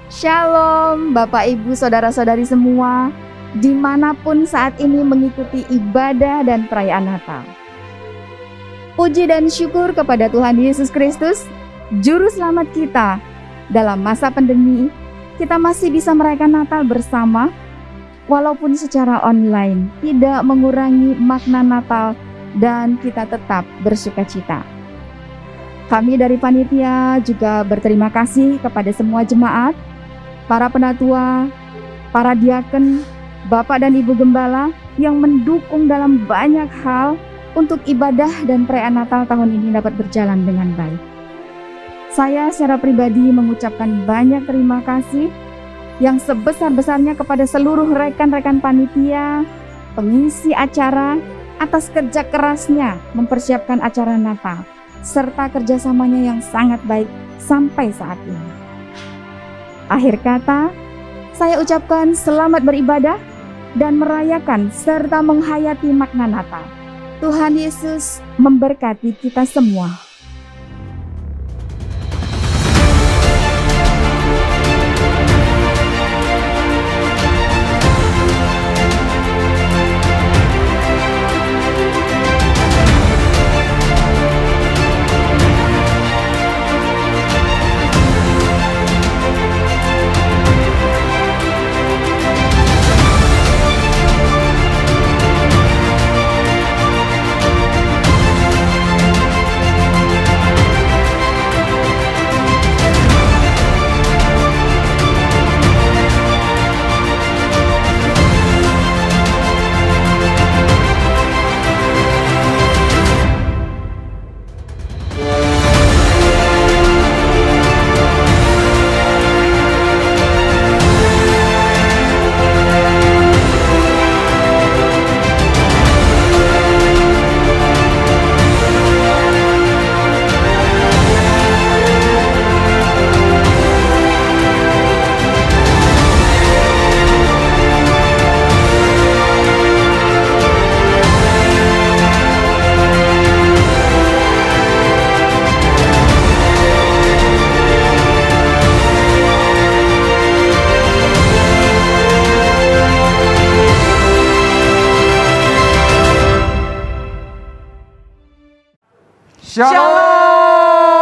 Shalom Bapak Ibu Saudara-saudari semua, dimanapun saat ini mengikuti ibadah dan perayaan Natal. Puji dan syukur kepada Tuhan Yesus Kristus, Juru Selamat kita. Dalam masa pandemi, kita masih bisa merayakan Natal bersama, walaupun secara online, tidak mengurangi makna Natal dan kita tetap bersukacita. Kami dari panitia juga berterima kasih kepada semua jemaat, para penatua, para diaken, Bapak dan Ibu Gembala yang mendukung dalam banyak hal untuk ibadah dan perayaan Natal tahun ini dapat berjalan dengan baik. Saya secara pribadi mengucapkan banyak terima kasih yang sebesar-besarnya kepada seluruh rekan-rekan panitia, pengisi acara atas kerja kerasnya mempersiapkan acara Natal, serta kerjasamanya yang sangat baik sampai saat ini. Akhir kata, saya ucapkan selamat beribadah dan merayakan serta menghayati makna Natal. Tuhan Yesus memberkati kita semua. Shalom.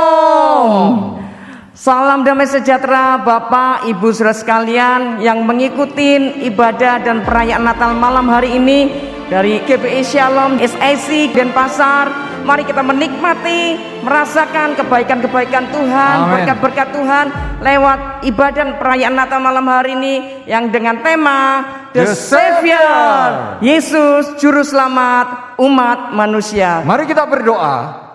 Salam damai sejahtera Bapak, Ibu, saudara sekalian yang mengikuti ibadah dan perayaan Natal malam hari ini dari GBI Shalom SIC Denpasar. Mari kita menikmati, merasakan kebaikan-kebaikan Tuhan, berkat-berkat Tuhan lewat ibadah dan perayaan Natal malam hari ini yang dengan tema The Savior, Yesus Juru Selamat umat manusia. Mari kita berdoa.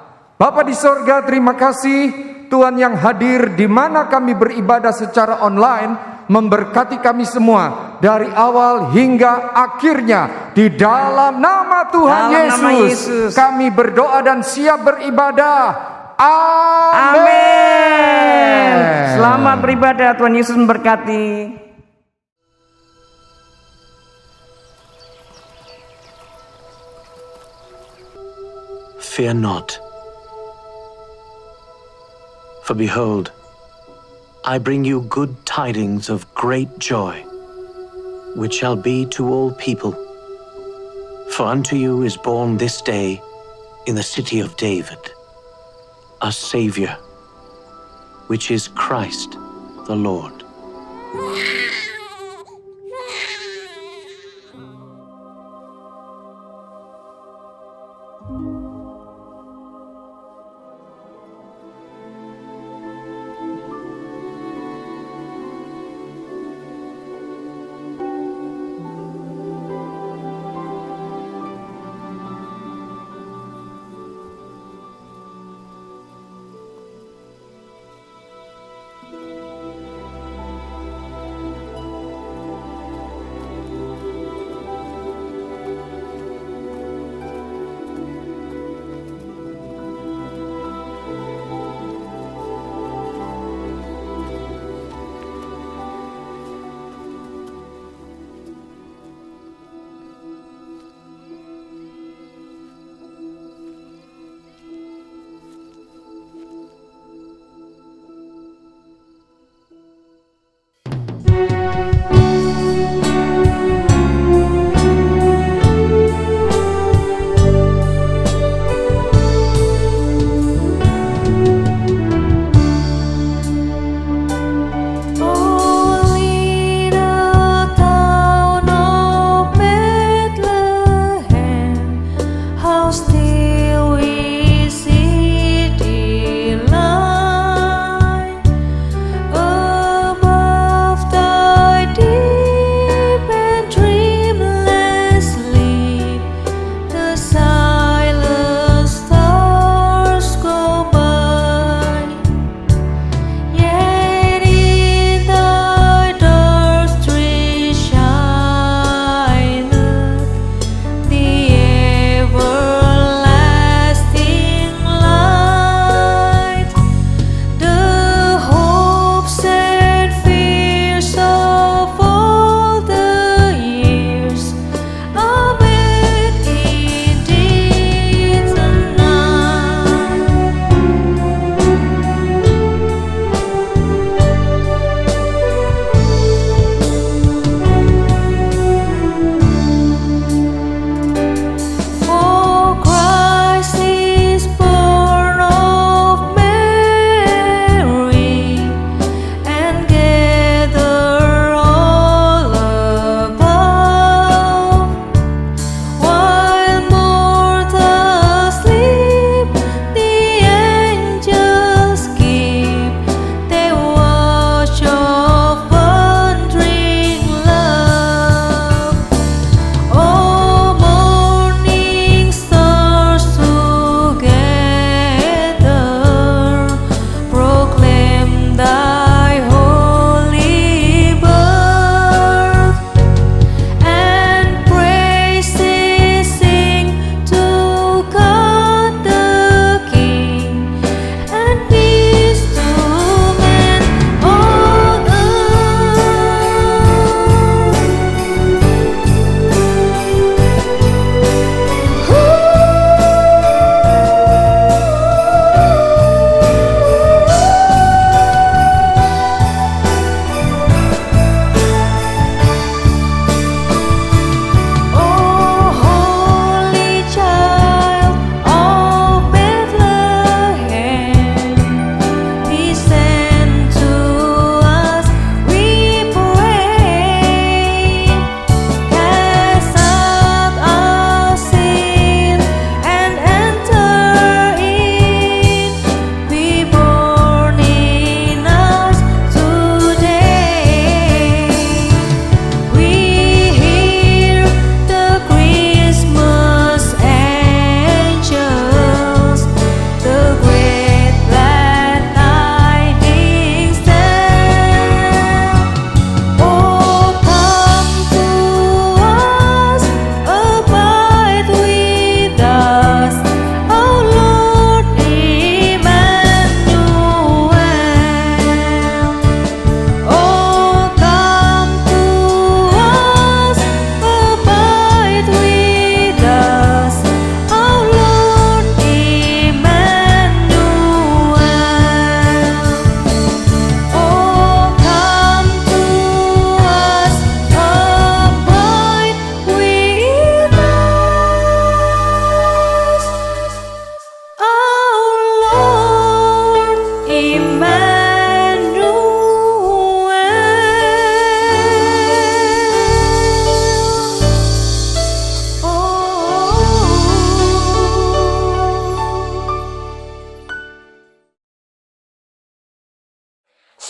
Bapa di sorga, terima kasih Tuhan yang hadir di mana kami beribadah secara online, memberkati kami semua dari awal hingga akhirnya. Di dalam nama Tuhan Yesus kami berdoa dan siap beribadah. Amin. Selamat beribadah, Tuhan Yesus memberkati. Fear not. For behold, I bring you good tidings of great joy, which shall be to all people. For unto you is born this day in the city of David a Saviour, which is Christ the Lord.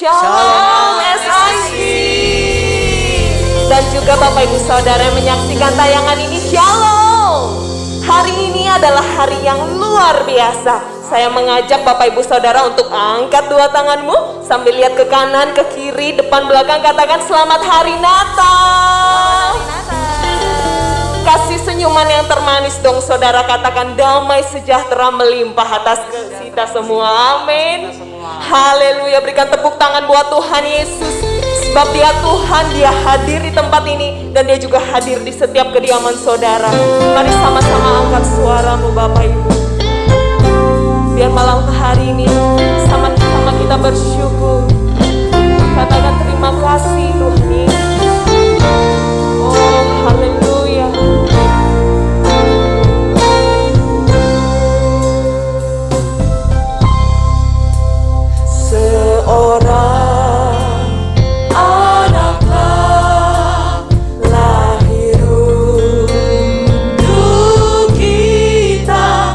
Shalom SIC. Dan juga Bapak Ibu Saudara yang menyaksikan tayangan ini, Shalom. Hari ini adalah hari yang luar biasa. Saya mengajak Bapak Ibu Saudara untuk angkat dua tanganmu sambil lihat ke kanan, ke kiri, depan, belakang. Katakan selamat hari Natal. Kasih senyuman yang termanis dong saudara. Katakan damai sejahtera melimpah atas kita semua. Amin. Haleluya. Berikan tepuk tangan buat Tuhan Yesus. Sebab dia Tuhan, dia hadir di tempat ini. Dan dia juga hadir di setiap kediaman saudara. Mari sama-sama angkat suaramu Bapak Ibu. Biar malam hari ini sama-sama kita bersyukur. Katakan terima kasih Tuhan Yesus. Oh haleluya. Seorang anaklah lahir untuk kita.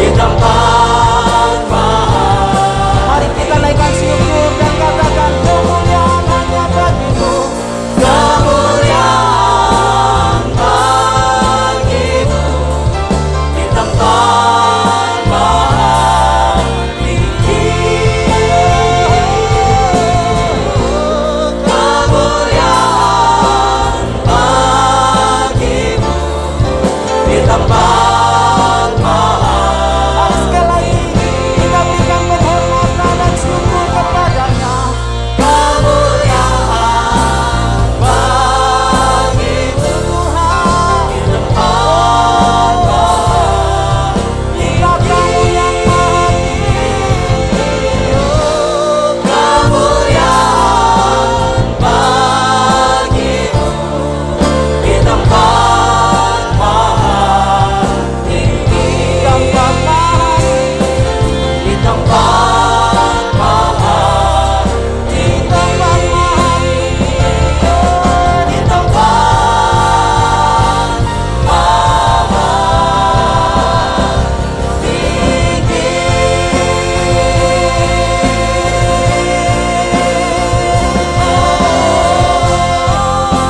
di tempat mahal. Mari kita naikkan syukur dan katakan kemuliaan hanya bagimu, kemuliaan bagimu di tempat mahal tinggi. Kemuliaan bagimu di tempat mahal. Sekali lagi kita berikan penghormatan dan syukur kepadanya. Kemuliaan bagimu Tuhan di tempat mahal. Hingga Kamu yang maha tinggi. Kemuliaan bagimu di tempat mahal tinggi. Tempat mahal, di tempat mahal, di tempat mahal, di tempat mahal tinggi.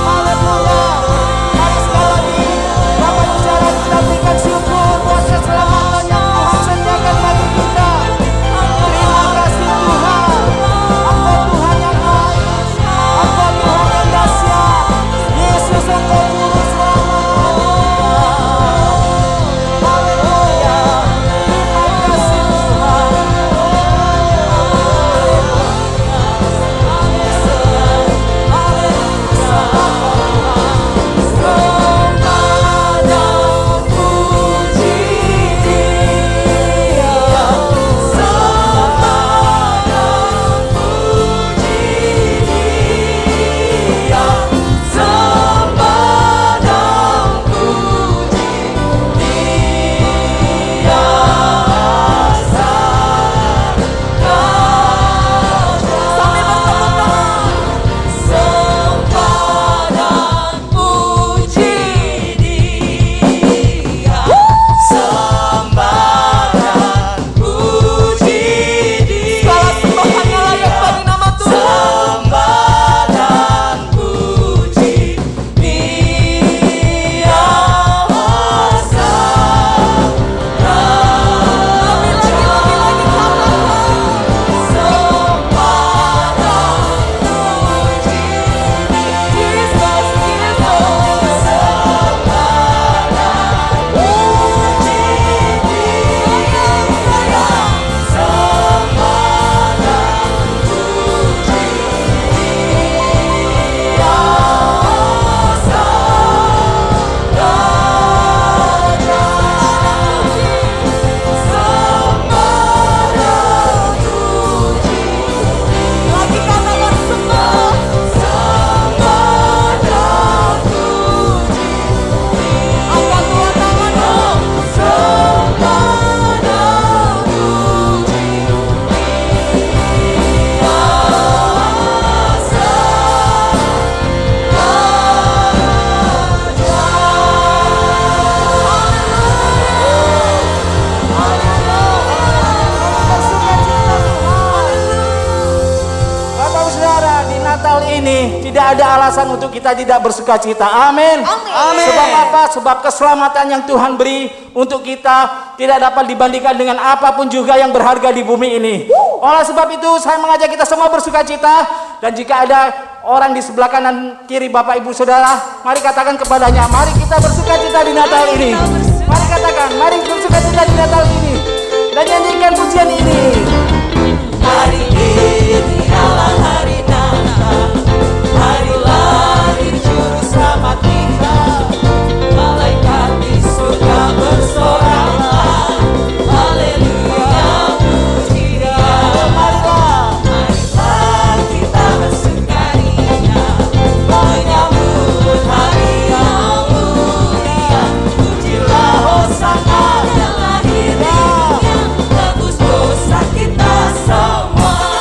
Haleluya. Mari sekali lagi Bapak di sana kita berikan syukur buat keselamatan yang Tuhan sediakan bagi kita. Terima kasih Tuhan. Engkau Tuhan yang baik, Engkau Tuhan yang dahsyat. Yesus Engkau juru selamat. Haleluya. Terima kasih Tuhan. Tidak ada alasan untuk kita tidak bersuka cita. Amin. Sebab apa? Sebab keselamatan yang Tuhan beri untuk kita tidak dapat dibandingkan dengan apapun juga yang berharga di bumi ini. Oleh sebab itu saya mengajak kita semua bersuka cita. Dan jika ada orang di sebelah kanan kiri Bapak Ibu Saudara, mari katakan kepadanya, mari kita bersuka cita di Natal ini. Mari katakan, mari bersuka cita di Natal ini. Dan nyanyikan pujian ini. Hari ini adalah hari Natal, hari lahir juru selamat kita. Malaikat di surga bersorak, haleluya, puji Dia. Marilah kita bersukaria, menyambut hari yang mulia. Pujilah Hosana yang lahir di dunia, tebus dosa kita semua.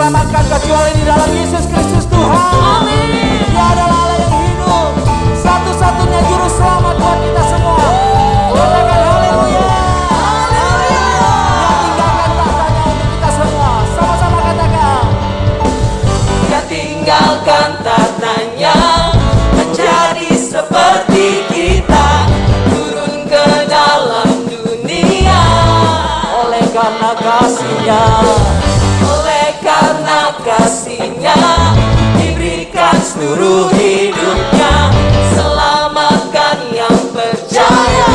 diselamatkan kecuali di dalam Yesus Kristus Tuhan. Dia adalah Allah yang hidup, satu-satunya juru selamat buat kita semua. Katakan haleluya. Dia tinggalkan tahtanya menjadi seperti kita, turun ke dalam dunia. Oleh karena kasih-Nya, oleh karena kasih-Nya, diberikan seluruh hidupnya, selamatkan yang percaya.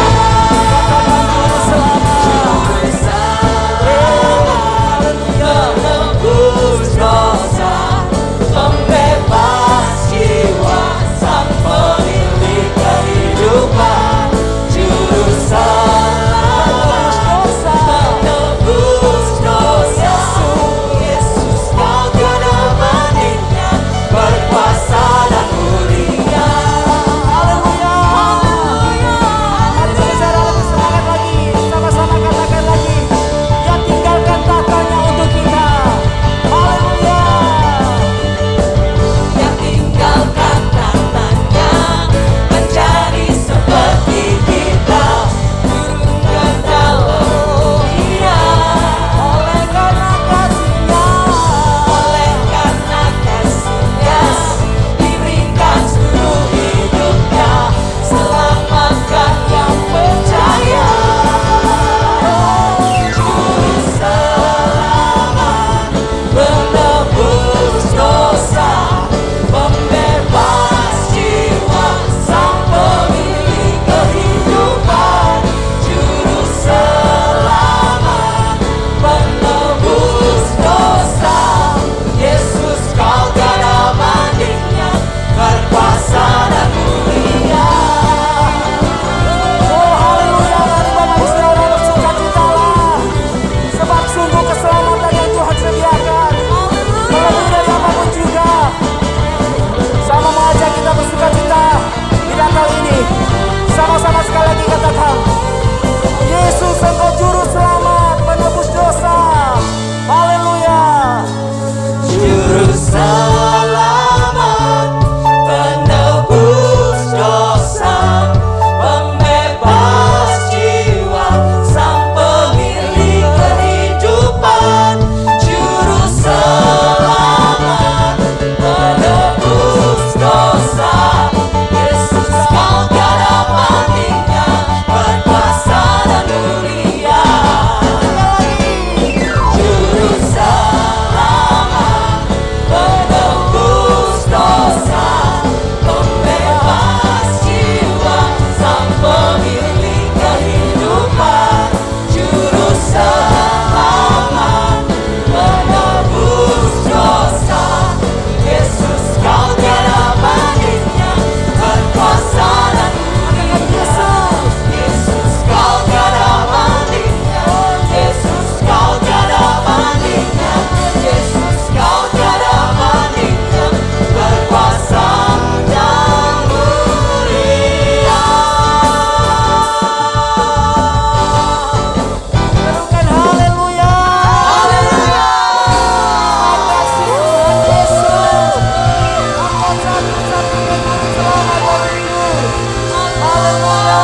Menebus dosa, pembebas jiwa, sang pemilik kehidupan, juru selamat, menebus dosa. Yesus kau tiada bandingnya, berkuasa dan mulia. Haleluya. Mari berbicara lebih semangat lagi, sama-sama katakan lagi. Dia tinggalkan tahtanya untuk kita. Haleluya. Dia tinggalkan tahtanya menjadi seperti kita, turun ke dalam dunia. Oleh karena kasih-Nya, oleh karena kasih-Nya, diberikan seluruh hidupnya, selamatkan yang percaya. Juru selamat, menebus dosa, pembebas jiwa, sang pemilik kehidupan, juru selamat, menebus dosa. Yesus kau tiada bandingnya, berkuasa dan mulia. Oh haleluya, mari Bapak Saudara bersukacitalah, sebab sungguh keselamatan yang Tuhan sediakan melebihi dari apapun juga. Sama mengajak kita bersukacita di Natal ini. Sama-sama sekali lagi katakan, Yesus Engkau juru selamat, menebus dosa. Haleluya. Juru selamat, penebus dosa, pembebas jiwa, sang pemilik kehidupan, juru selamat, penebus dosa. Yesus kau tiada bandingnya, berkuasa dan mulia. Juru selamat, penebus dosa, pembebas jiwa, sang pemilik kehidupan, juru selamat, penebus dosa. Yesus kau tiada bandingnya, berkuasa dan mulia. Yesus kau tiada bandingnya, Yesus kau tiada bandingnya, Yesus kau tiada bandingnya, berkuasa dan mulia. Serukan haleluya. Haleluya. Makasih Tuhan Yesus, Engkau satu-satunya juru selamat bagiku. Haleluya.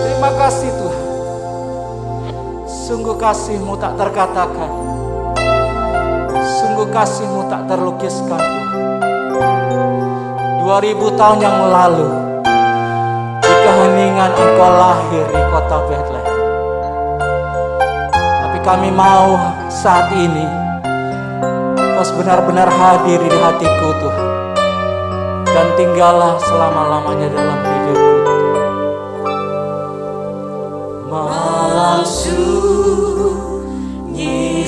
Terima kasih Tuhan. Sungguh kasih-Mu tak terkatakan, sungguh kasih-Mu tak terlukiskan Tuhan. 2000 tahun yang lalu, di keheningan Engkau lahir di kota Bethlehem. Tapi kami mau saat ini Engkau benar-benar hadir di hatiku Tuhan, dan tinggallah selama-lamanya dalam hidupku Tuhan. Malam sunyi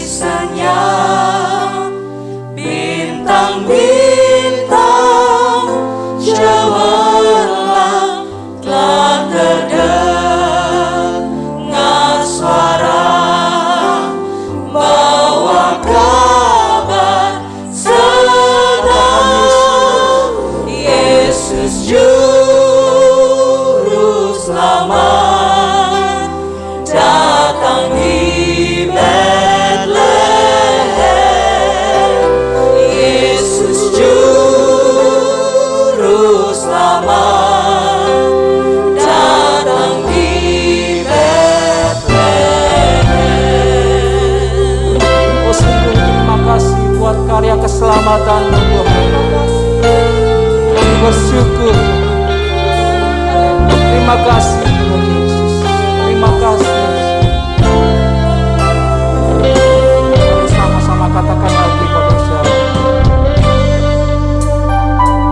senyap, bintang-bintang cemerlang, telah terdengar suara bawa kabar senang. Yesus juru selamat datang di Bethlehem. selamat datang di Bethlehem. Oh sungguh terima kasih buat karya keselamatan Tuhan. Bersyukur. Terima kasih Tuhan Yesus. Terima kasih. Mari sama-sama katakan lagi pada siapa.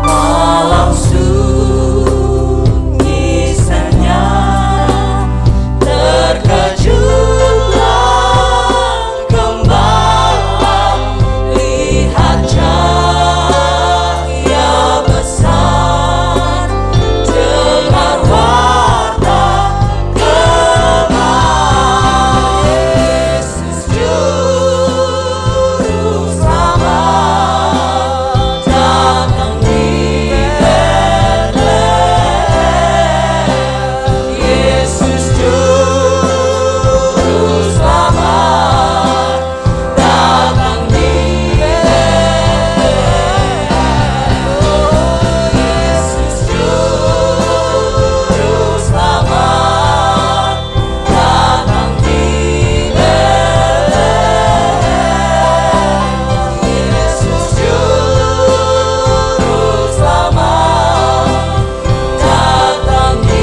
Malam sunyi senyap, terkejutlah gembala, lihat cahaya besar, dengar warta kemenangan. Yesus Juru Selamat datang di Bethlehem. Yesus Juru Selamat datang di Bethlehem. Yesus Juru Selamat datang di Bethlehem. Yesus Juru Selamat datang di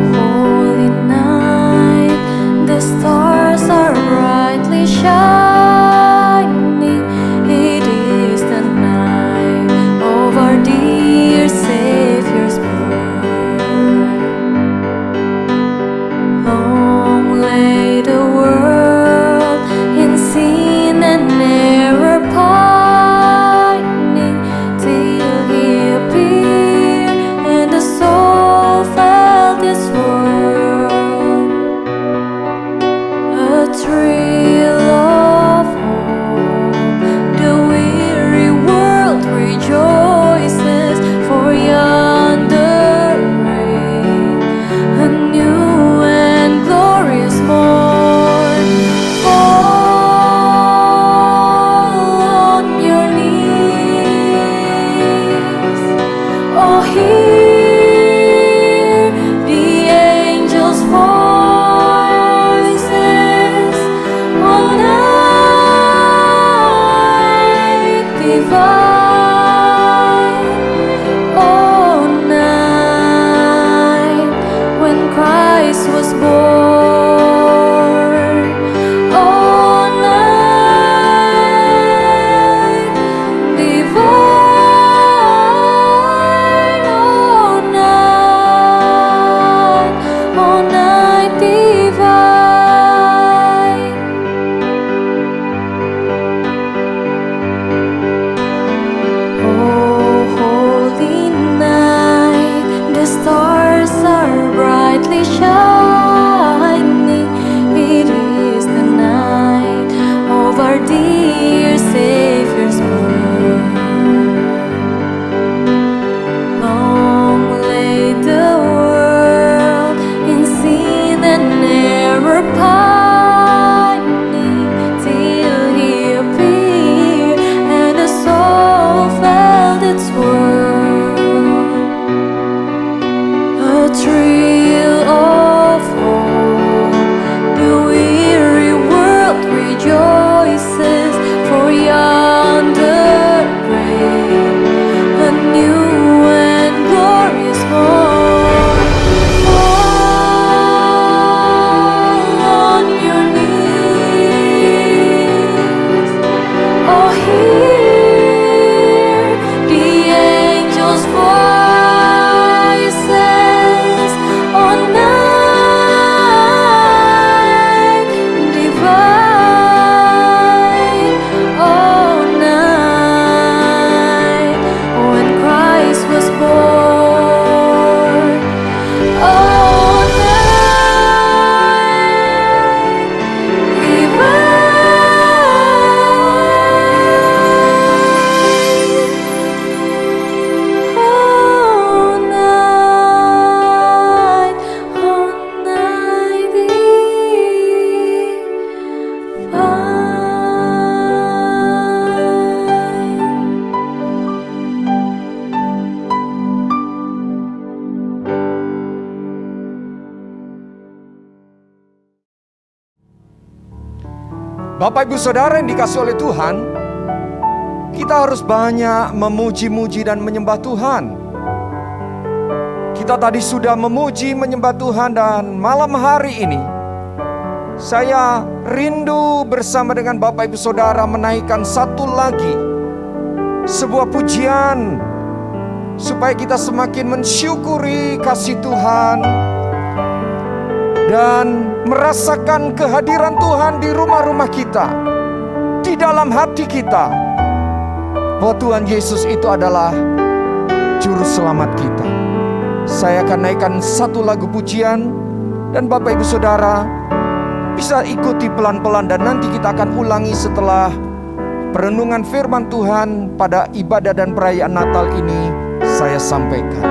Holy night, the stars are brightly shining. It is the night of our dear Savior's birth. Long lay the world in sin and error pining, till He appeared and the soul felt its world. A thrill of hope, the weary world rejoices, for yonder reigns a new and glorious morn. Fall on your knees, oh hear the angels' voices on night divine, oh night when Christ was born, oh night divine, oh night divine. Oh holy night, the stars are brightly shining. It is the night of our dear Savior's birth. Long lay the world in sin and error pining, till He appeared and the soul felt its worth. A thrill of Bapak Ibu Saudara yang dikasihi oleh Tuhan, kita harus banyak memuji-muji dan menyembah Tuhan. Kita tadi sudah memuji, menyembah Tuhan, dan malam hari ini saya rindu bersama dengan Bapak Ibu Saudara menaikkan satu lagi sebuah pujian supaya kita semakin mensyukuri kasih Tuhan dan merasakan kehadiran Tuhan di rumah-rumah kita, di dalam hati kita, bahwa Tuhan Yesus itu adalah Juru Selamat kita. Saya akan naikkan satu lagu pujian, dan Bapak Ibu Saudara bisa ikuti pelan-pelan, dan nanti kita akan ulangi setelah perenungan firman Tuhan pada ibadah dan perayaan Natal ini saya sampaikan.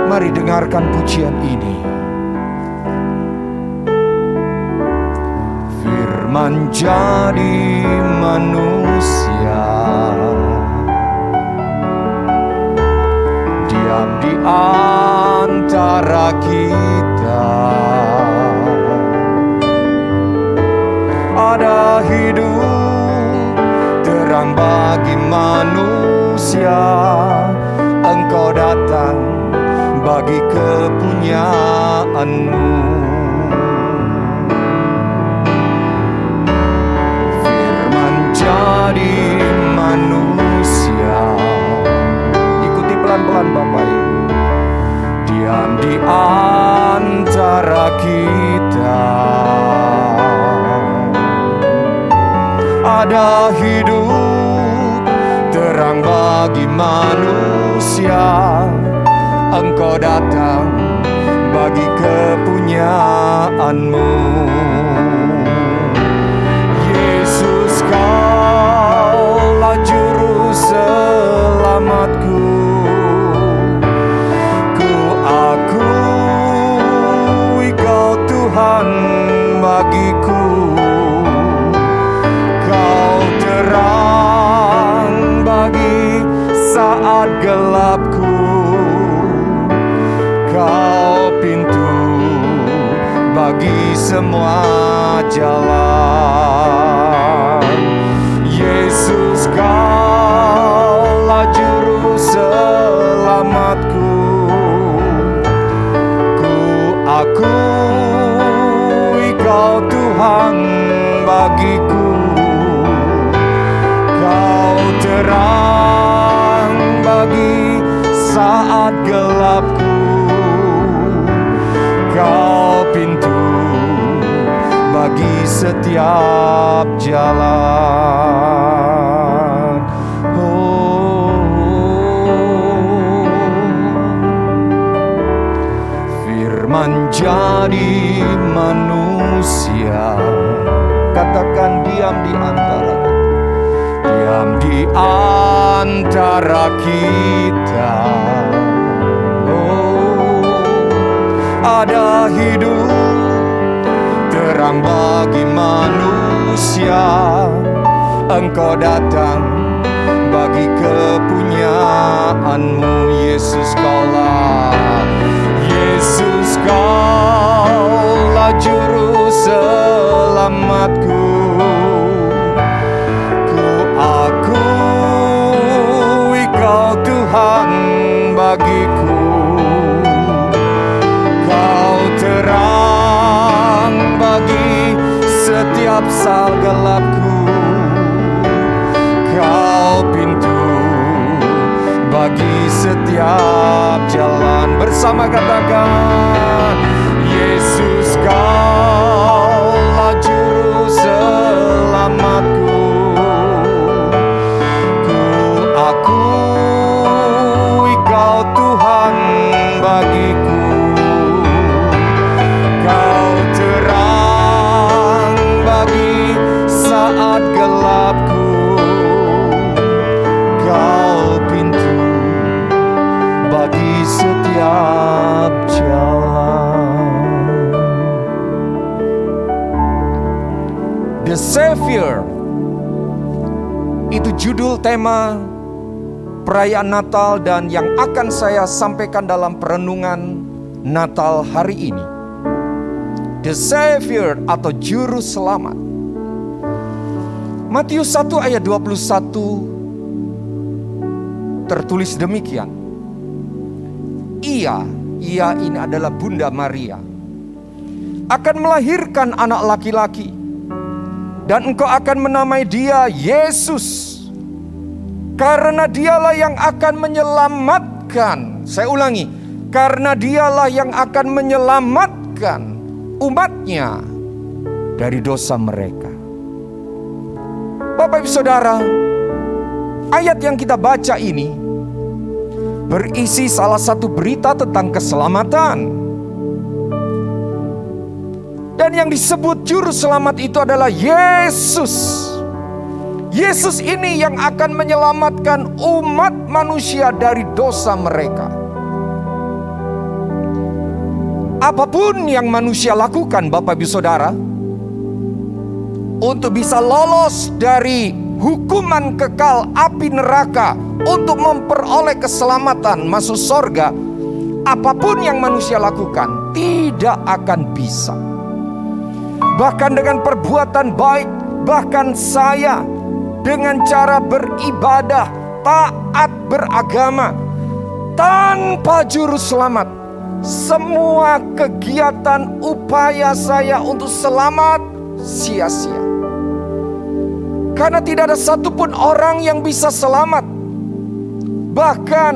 Mari dengarkan pujian ini. Firman jadi manusia, diam di antara kita. Ada hidup terang bagi manusia. Engkau datang bagi kepunyaanmu. Firman jadi manusia. Ikuti pelan-pelan Bapak Ibu. Diam di antara kita. Ada hidup terang bagi manusia. Engkau datang bagi kepunyaanmu. Yesus, Kaulah Juru Selamatku. Ku akui Kau Tuhan bagiku. Kau terang bagi saat gelapku. Kau pintu bagi semua jalan. Yesus, Kaulah Juru Selamatku. Ku akui Kau Tuhan bagiku. Kau terang bagi saat gelapku. Kau pintu bagi setiap jalan. Firman jadi manusia. Katakan diam di antara kita. Diam di antara kita. Ada hidup terang bagi manusia. Engkau datang bagi kepunyaanmu. Yesus, Kaulah Juru Selamatku. Ku akui Kau Tuhan bagiku. Terang bagi setiap sal gelapku. Kau pintu bagi setiap jalan. Bersama katakan, Yesus, Kaulah Juru Selamatku. Ku akui Kau Tuhan bagiku. Saat gelapku, Kau pintu bagi setiap jalan. The Savior, itu judul tema perayaan Natal dan yang akan saya sampaikan dalam perenungan Natal hari ini. The Savior atau Juru Selamat. Matius 1 ayat 21 tertulis demikian. Ia ini adalah Bunda Maria, akan melahirkan anak laki-laki, dan engkau akan menamai dia Yesus, karena dialah yang akan menyelamatkan. Saya ulangi, karena dialah yang akan menyelamatkan umatnya dari dosa mereka. Bapak Ibu Saudara, ayat yang kita baca ini berisi salah satu berita tentang keselamatan. Dan yang disebut juru selamat itu adalah Yesus. Yesus ini yang akan menyelamatkan umat manusia dari dosa mereka. Apapun yang manusia lakukan, Bapak Ibu Saudara, untuk bisa lolos dari hukuman kekal api neraka, untuk memperoleh keselamatan masuk surga, apapun yang manusia lakukan tidak akan bisa. Bahkan dengan perbuatan baik, bahkan saya dengan cara beribadah, taat beragama, tanpa juru selamat, semua kegiatan upaya saya untuk selamat sia-sia. Karena tidak ada satupun orang yang bisa selamat. Bahkan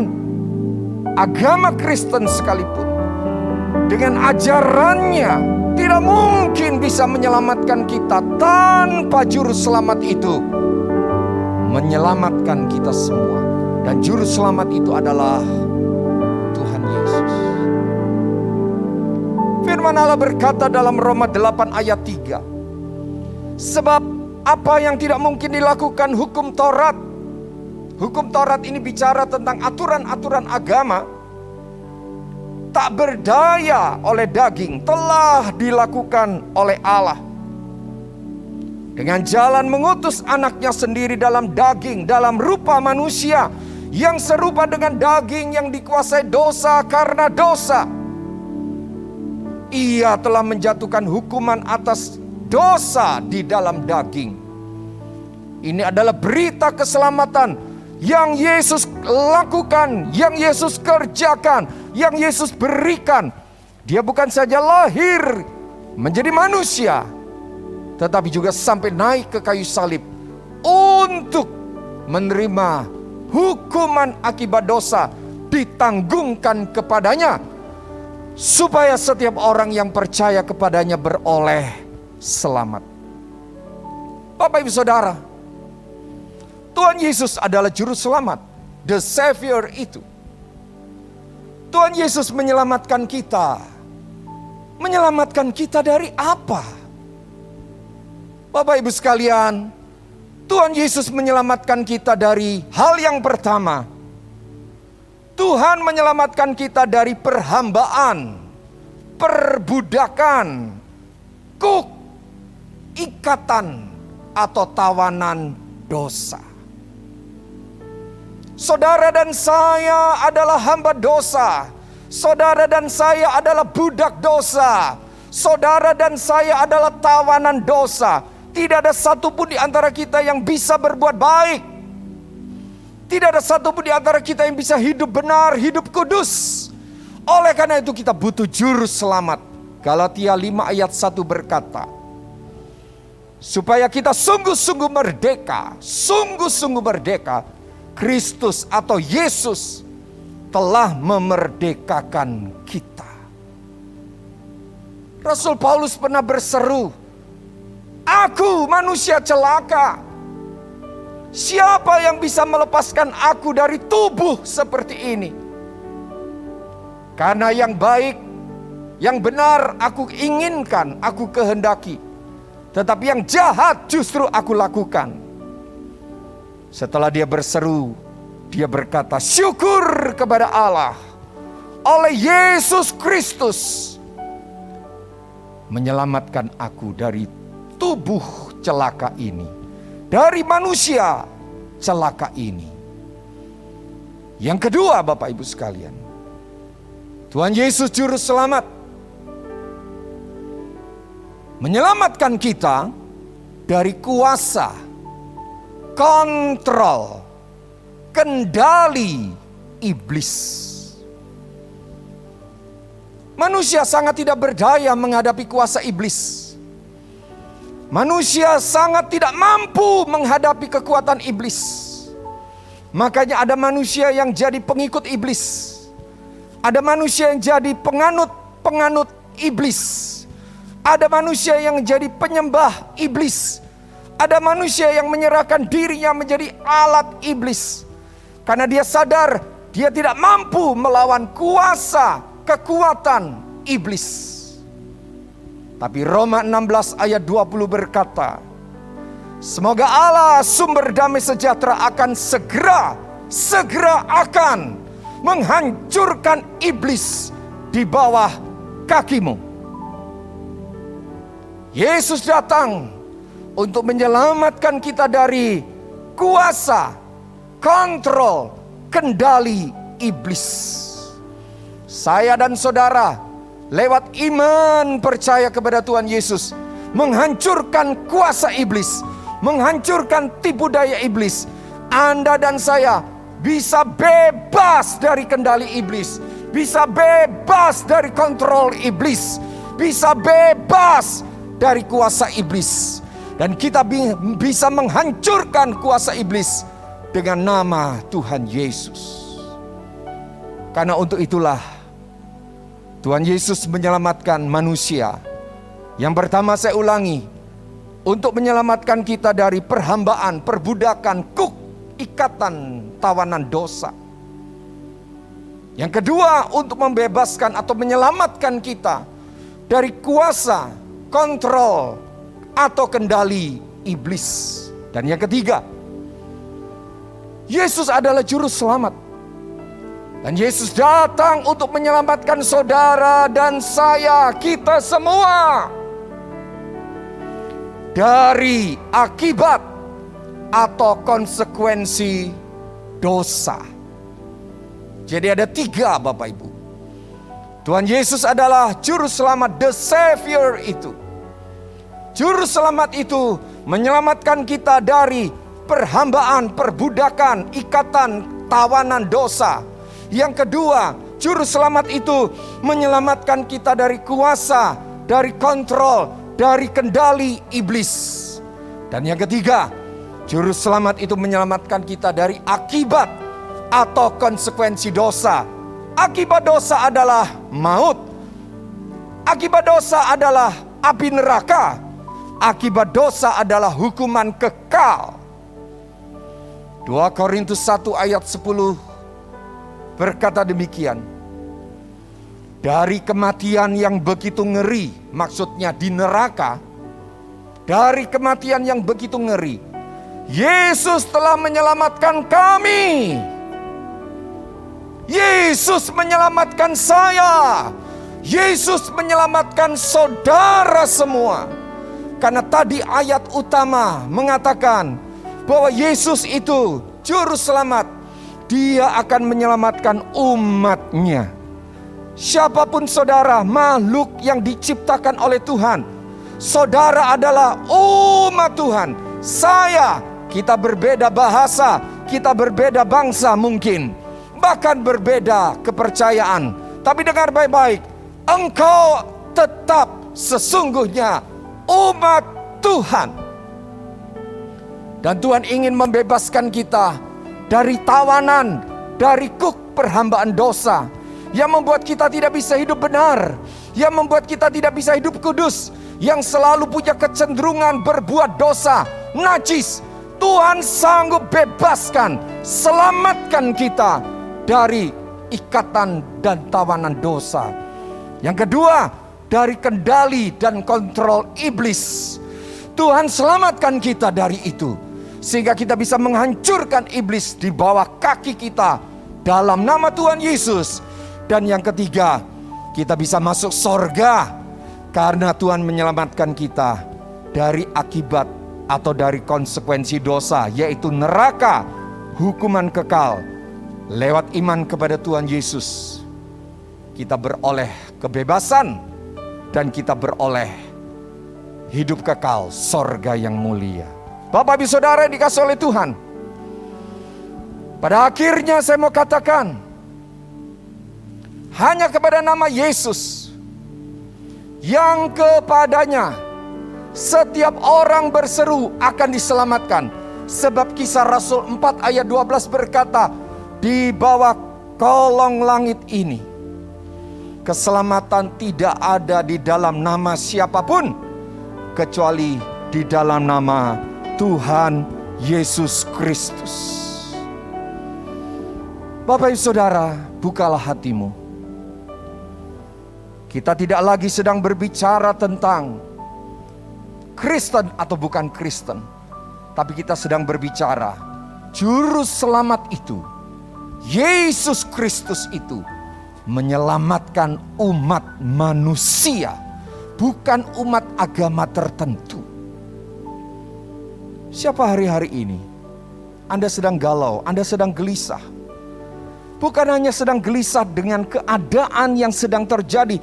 agama Kristen sekalipun dengan ajarannya tidak mungkin bisa menyelamatkan kita tanpa juru selamat itu menyelamatkan kita semua. Dan juru selamat itu adalah Tuhan Yesus. Firman Allah berkata dalam Roma 8 ayat 3, sebab apa yang tidak mungkin dilakukan hukum Taurat. Hukum Taurat ini bicara tentang aturan-aturan agama, tak berdaya oleh daging, telah dilakukan oleh Allah. Dengan jalan mengutus anaknya sendiri dalam daging, dalam rupa manusia, yang serupa dengan daging yang dikuasai dosa karena dosa. Ia telah menjatuhkan hukuman atas dosa di dalam daging. Ini adalah berita keselamatan yang Yesus lakukan, yang Yesus kerjakan, yang Yesus berikan. Dia bukan saja lahir menjadi manusia, tetapi juga sampai naik ke kayu salib untuk menerima hukuman akibat dosa ditanggungkan kepadanya, supaya setiap orang yang percaya kepadanya beroleh selamat. Bapak Ibu Saudara, Tuhan Yesus adalah juru selamat, the Savior itu. Tuhan Yesus menyelamatkan kita. Menyelamatkan kita dari apa? Bapak Ibu sekalian, Tuhan Yesus menyelamatkan kita dari hal yang pertama. Tuhan menyelamatkan kita dari perhambaan, perbudakan, ikatan atau tawanan dosa. Saudara dan saya adalah hamba dosa. Saudara dan saya adalah budak dosa. Saudara dan saya adalah tawanan dosa. Tidak ada satupun di antara kita yang bisa berbuat baik. Tidak ada satupun di antara kita yang bisa hidup benar, hidup kudus. Oleh karena itu kita butuh juru selamat. Galatia 5 ayat 1 berkata, supaya kita sungguh-sungguh merdeka, sungguh-sungguh merdeka, Kristus atau Yesus telah memerdekakan kita. Rasul Paulus pernah berseru, aku manusia celaka. Siapa yang bisa melepaskan aku dari tubuh seperti ini? Karena yang baik, yang benar aku inginkan, aku kehendaki. Tetapi yang jahat justru aku lakukan. Setelah dia berseru, dia berkata, syukur kepada Allah oleh Yesus Kristus menyelamatkan aku dari tubuh celaka ini, dari manusia celaka ini. Yang kedua, Bapak Ibu sekalian, Tuhan Yesus juru selamat menyelamatkan kita dari kuasa kontrol, kendali iblis. Manusia sangat tidak berdaya menghadapi kuasa iblis. Manusia sangat tidak mampu menghadapi kekuatan iblis. Makanya ada manusia yang jadi pengikut iblis. Ada manusia yang jadi penganut iblis. Ada manusia yang jadi penyembah iblis. Ada manusia yang menyerahkan dirinya menjadi alat iblis. Karena dia sadar dia tidak mampu melawan kuasa kekuatan iblis. Tapi Roma 16 ayat 20 berkata, semoga Allah sumber damai sejahtera akan segera akan menghancurkan iblis di bawah kakimu. Yesus datang untuk menyelamatkan kita dari kuasa, kontrol, kendali iblis. Saya dan saudara lewat iman percaya kepada Tuhan Yesus menghancurkan kuasa iblis, menghancurkan tipu daya iblis. Anda dan saya bisa bebas dari kendali iblis, bisa bebas dari kontrol iblis, bisa bebas dari kuasa iblis. Dan kita bisa menghancurkan kuasa iblis dengan nama Tuhan Yesus. Karena untuk itulah Tuhan Yesus menyelamatkan manusia. Yang pertama saya ulangi, untuk menyelamatkan kita dari perhambaan, perbudakan, ikatan, tawanan dosa. Yang kedua, untuk membebaskan atau menyelamatkan kita dari kuasa, kontrol, atau kendali iblis. Dan yang ketiga, Yesus adalah juru selamat. Dan Yesus datang untuk menyelamatkan saudara dan saya, kita semua, dari akibat atau konsekuensi dosa. Jadi ada 3 Bapak Ibu. Tuhan Yesus adalah juru selamat, the Savior itu. Juru selamat itu menyelamatkan kita dari perhambaan, perbudakan, ikatan, tawanan dosa. Yang kedua, juru selamat itu menyelamatkan kita dari kuasa, dari kontrol, dari kendali iblis. Dan yang ketiga, juru selamat itu menyelamatkan kita dari akibat atau konsekuensi dosa. Akibat dosa adalah maut. Akibat dosa adalah api neraka. Akibat dosa adalah hukuman kekal. 2 Korintus 1 ayat 10 berkata demikian. Dari kematian yang begitu ngeri, maksudnya di neraka, dari kematian yang begitu ngeri, Yesus telah menyelamatkan kami. Yesus menyelamatkan saya. Yesus menyelamatkan saudara semua. Karena tadi ayat utama mengatakan bahwa Yesus itu juru selamat. Dia akan menyelamatkan umatnya. Siapapun saudara, makhluk yang diciptakan oleh Tuhan, saudara adalah umat Tuhan. Saya, kita berbeda bahasa, kita berbeda bangsa mungkin, bahkan berbeda kepercayaan. Tapi dengar baik-baik, engkau tetap sesungguhnya umat Tuhan. Dan Tuhan ingin membebaskan kita dari tawanan, dari perhambaan dosa yang membuat kita tidak bisa hidup benar, yang membuat kita tidak bisa hidup kudus, yang selalu punya kecenderungan berbuat dosa, najis. Tuhan sanggup bebaskan, selamatkan kita dari ikatan dan tawanan dosa. Yang kedua, dari kendali dan kontrol iblis. Tuhan selamatkan kita dari itu, sehingga kita bisa menghancurkan iblis di bawah kaki kita dalam nama Tuhan Yesus. Dan yang ketiga, kita bisa masuk sorga karena Tuhan menyelamatkan kita dari akibat atau dari konsekuensi dosa, yaitu neraka, hukuman kekal. Lewat iman kepada Tuhan Yesus, kita beroleh kebebasan dan kita beroleh hidup kekal, sorga yang mulia. Bapak Ibu Saudara yang dikasih oleh Tuhan, pada akhirnya saya mau katakan, hanya kepada nama Yesus yang kepadanya setiap orang berseru akan diselamatkan. Sebab Kisah Rasul 4 ayat 12 berkata, di bawah kolong langit ini keselamatan tidak ada di dalam nama siapapun kecuali di dalam nama Tuhan Yesus Kristus. Bapak Ibu Saudara, bukalah hatimu. Kita tidak lagi sedang berbicara tentang Kristen atau bukan Kristen, tapi kita sedang berbicara juru selamat itu, Yesus Kristus itu menyelamatkan umat manusia, bukan umat agama tertentu. Siapa hari-hari ini Anda sedang galau, Anda sedang gelisah? Bukan hanya sedang gelisah dengan keadaan yang sedang terjadi,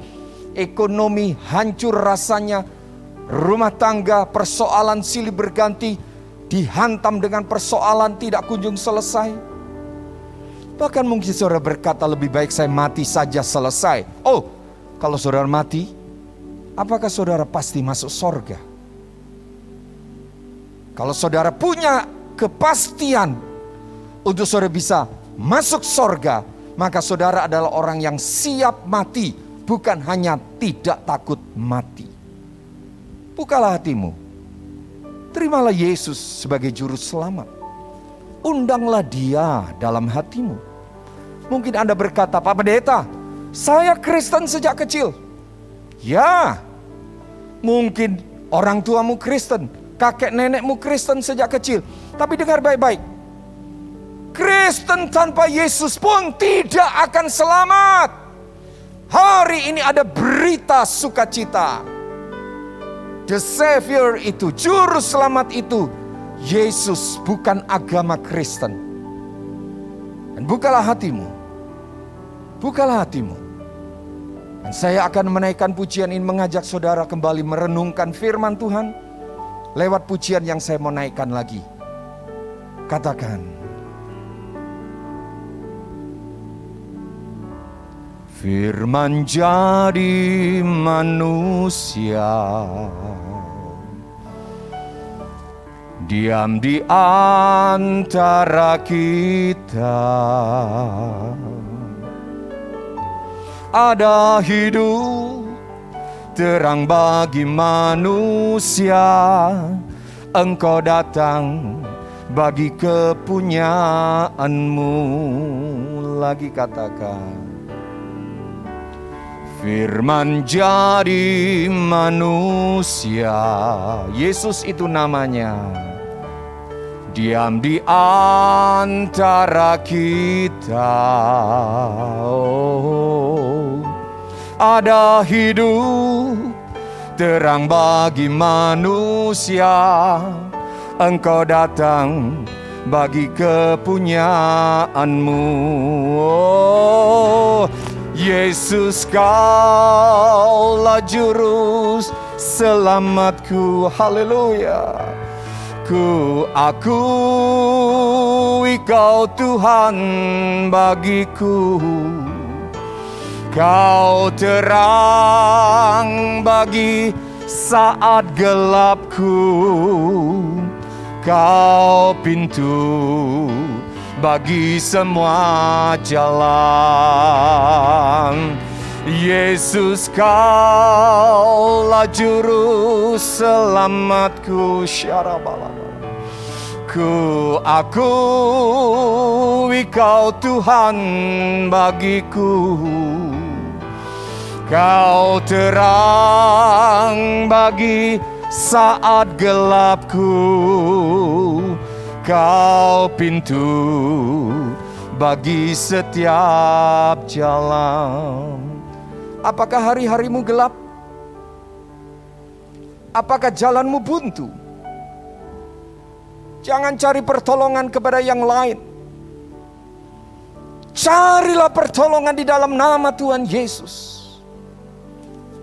ekonomi hancur rasanya, rumah tangga persoalan silih berganti, dihantam dengan persoalan tidak kunjung selesai. Bahkan mungkin saudara berkata, lebih baik saya mati saja selesai. Oh, kalau saudara mati, apakah saudara pasti masuk sorga? Kalau saudara punya kepastian untuk saudara bisa masuk sorga, maka saudara adalah orang yang siap mati, bukan hanya tidak takut mati. Bukalah hatimu, terimalah Yesus sebagai juru selamat. Undanglah Dia dalam hatimu. Mungkin Anda berkata, Pak Pendeta, saya Kristen sejak kecil. Ya, mungkin orang tuamu Kristen, kakek nenekmu Kristen sejak kecil. Tapi dengar baik-baik, Kristen tanpa Yesus pun tidak akan selamat. Hari ini ada berita sukacita. The Savior itu, juru selamat itu, Yesus, bukan agama Kristen. Dan bukalah hatimu. Bukalah hatimu. Dan saya akan menaikkan pujian ini, mengajak saudara kembali merenungkan firman Tuhan lewat pujian yang saya mau naikkan lagi. Katakan, firman jadi manusia, diam di antara kita. Ada hidup terang bagi manusia. Engkau datang bagi kepunyaanmu. Lagi katakan, firman jadi manusia. Yesus itu namanya. Diam di antara kita. Oh, ada hidup terang bagi manusia. Engkau datang bagi kepunyaanmu. Oh, Yesus, Kaulah juru selamatku. Haleluya. Ku akui Kau Tuhan bagiku. Kau terang bagi saat gelapku. Kau pintu bagi semua jalan. Yesus, Kaulah juru selamatku. Syarabalala. Ku akui Kau Tuhan bagiku. Kau terang bagi saat gelapku. Kau pintu bagi setiap jalan. Apakah hari-harimu gelap? Apakah jalanmu buntu? Jangan cari pertolongan kepada yang lain. Carilah pertolongan di dalam nama Tuhan Yesus.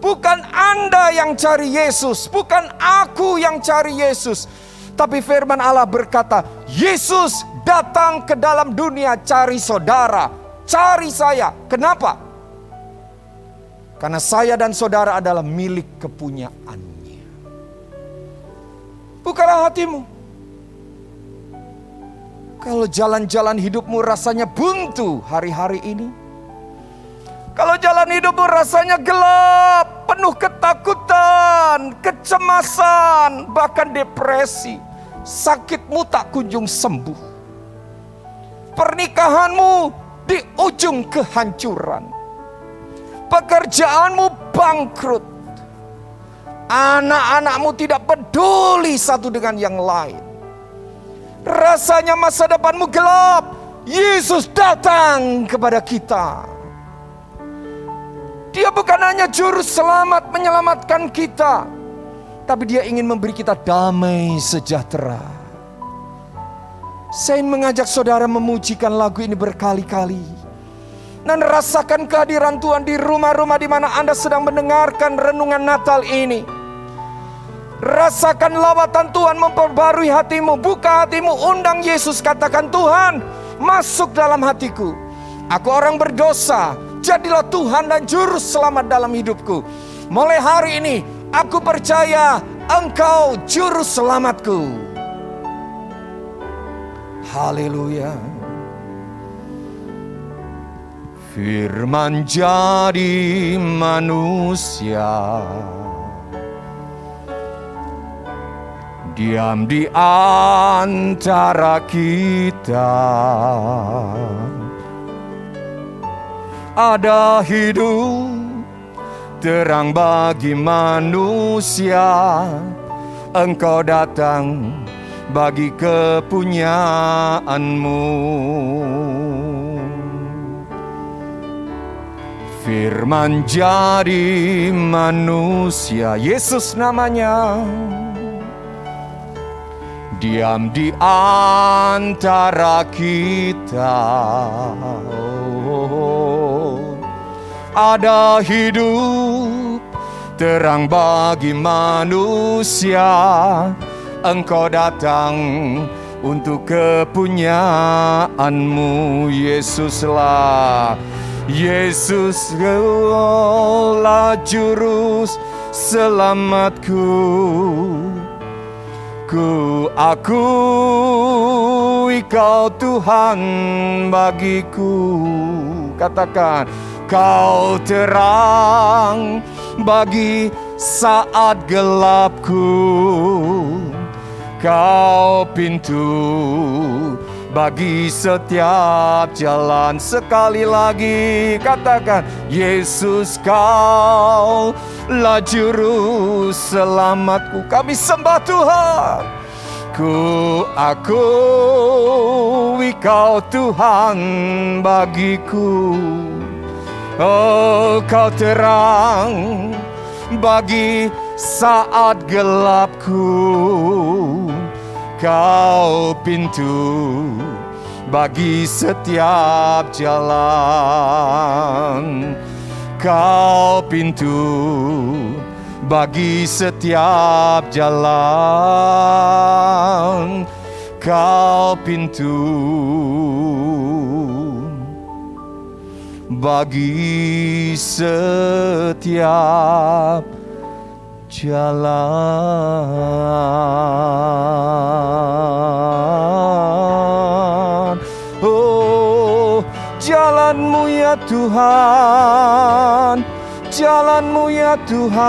Bukan Anda yang cari Yesus, bukan aku yang cari Yesus, Tapi firman Allah berkata, Yesus datang ke dalam dunia cari saudara, cari saya. Kenapa? Karena saya dan saudara adalah milik kepunyaannya. Bukalah hatimu. Kalau jalan-jalan hidupmu rasanya buntu hari-hari ini, kalau jalan hidupmu rasanya gelap, penuh ketakutan, kecemasan, bahkan depresi, sakitmu tak kunjung sembuh, pernikahanmu di ujung kehancuran, pekerjaanmu bangkrut, anak-anakmu tidak peduli satu dengan yang lain, rasanya masa depanmu gelap, Yesus datang kepada kita. Dia bukan hanya juru selamat menyelamatkan kita, tapi dia ingin memberi kita damai sejahtera. Saya ingin mengajak saudara memujikan lagu ini berkali-kali. Dan rasakan kehadiran Tuhan di rumah-rumah di mana Anda sedang mendengarkan renungan Natal ini. Rasakan lawatan Tuhan memperbarui hatimu. Buka hatimu, undang Yesus, katakan, Tuhan masuk dalam hatiku. Aku orang berdosa, jadilah Tuhan dan juru selamat dalam hidupku. Mulai hari ini aku percaya Engkau juru selamatku. Haleluya. Firman jadi manusia, diam di antara kita. Ada hidup terang bagi manusia. Engkau datang bagi kepunyaanmu. Firman jadi manusia, Yesus namanya. Diam di antara kita. Ada hidup terang bagi manusia. Engkau datang untuk kepunyaanmu. Yesuslah, Yesuslah juru selamatku. Ku akui Kau Tuhan bagiku. Katakan, Kau terang bagi saat gelapku. Kau pintu bagi setiap jalan. Sekali lagi katakan, Yesus Kau lah juru selamatku. Kami sembah Tuhan. Ku akui Kau Tuhan bagiku. Oh, Kau terang bagi saat gelapku. Kau pintu bagi setiap jalan. Kau pintu bagi setiap jalan. Kau pintu bagi setiap jalan. Oh, jalan-Mu ya Tuhan, jalan-Mu ya Tuhan.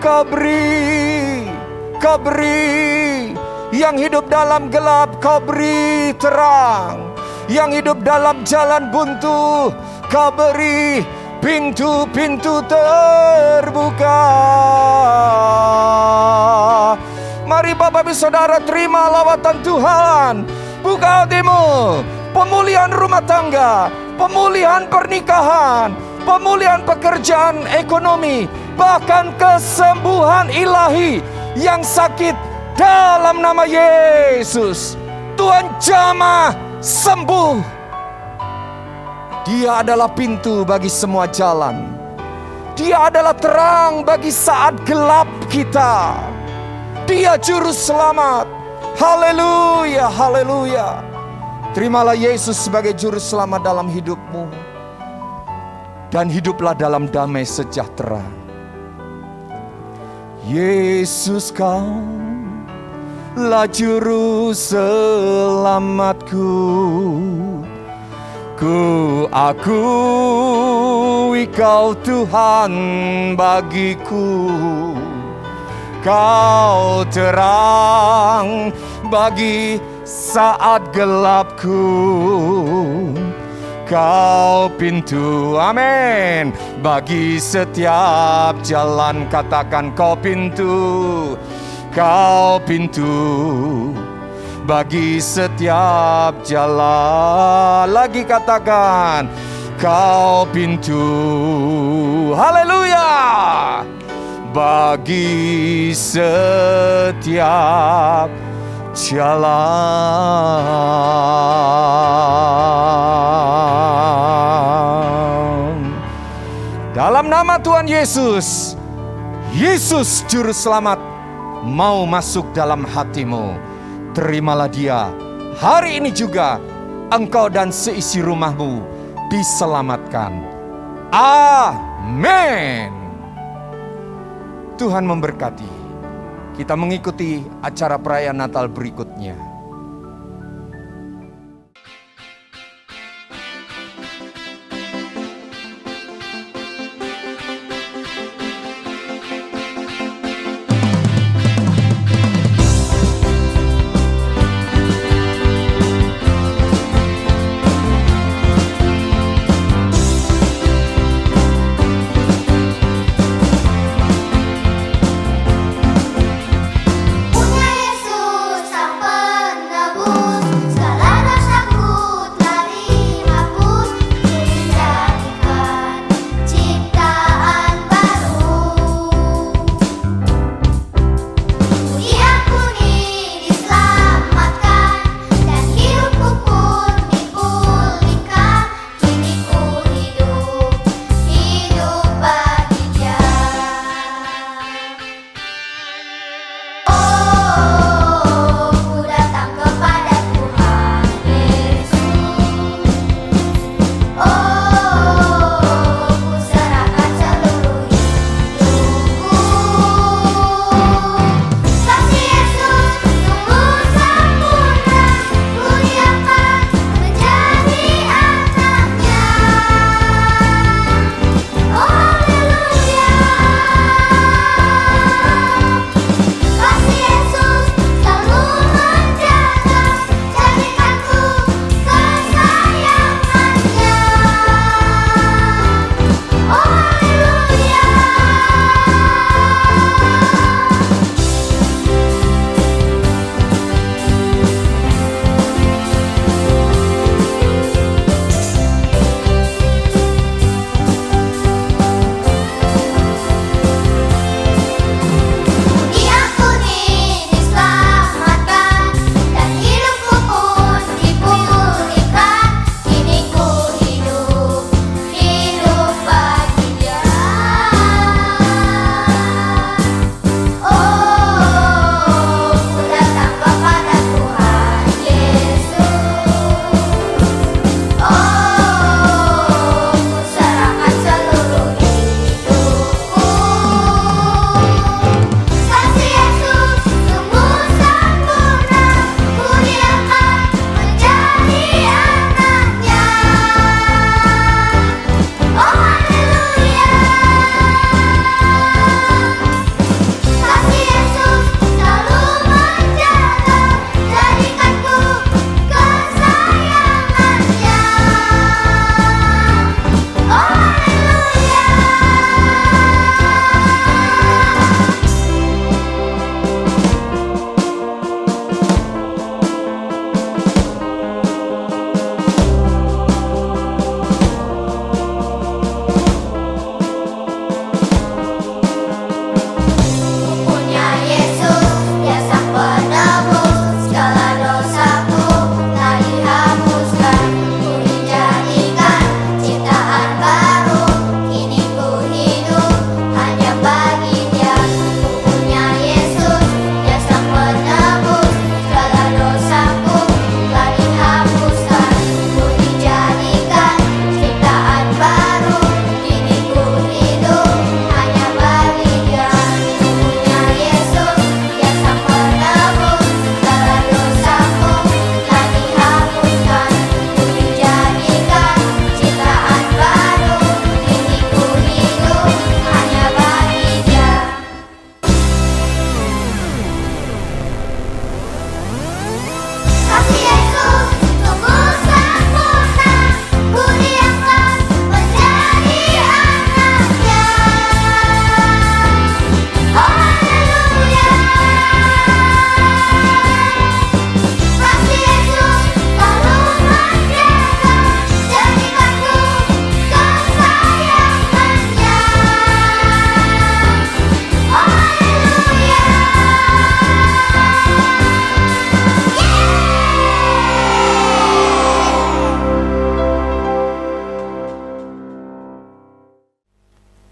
Kau beri yang hidup dalam gelap, Kau beri terang. Yang hidup dalam jalan buntu, Kau beri pintu-pintu terbuka. Mari Bapak Ibu Saudara terima lawatan Tuhan. Buka hatimu. Pemulihan rumah tangga, pemulihan pernikahan, pemulihan pekerjaan ekonomi, bahkan kesembuhan ilahi yang sakit dalam nama Yesus. Tuhan jamah sembuh. Dia adalah pintu bagi semua jalan. Dia adalah terang bagi saat gelap kita. Dia juru selamat. Haleluya, haleluya. Terimalah Yesus sebagai juru selamat dalam hidupmu. Dan hiduplah dalam damai sejahtera. Yesus, kau lah juru selamatku. Ku akui kau Tuhan bagiku. Kau terang bagi saat gelapku. Kau pintu, amin, bagi setiap jalan. Katakan kau pintu. Kau pintu bagi setiap jalan. Lagi katakan, kau pintu. Haleluya. Bagi setiap jalan. Dalam nama Tuhan Yesus, Yesus Juru Selamat mau masuk dalam hatimu. Terimalah Dia. Hari ini juga engkau dan seisi rumahmu diselamatkan. Amin. Tuhan memberkati. Kita mengikuti acara perayaan Natal berikutnya. Punya Yesus sang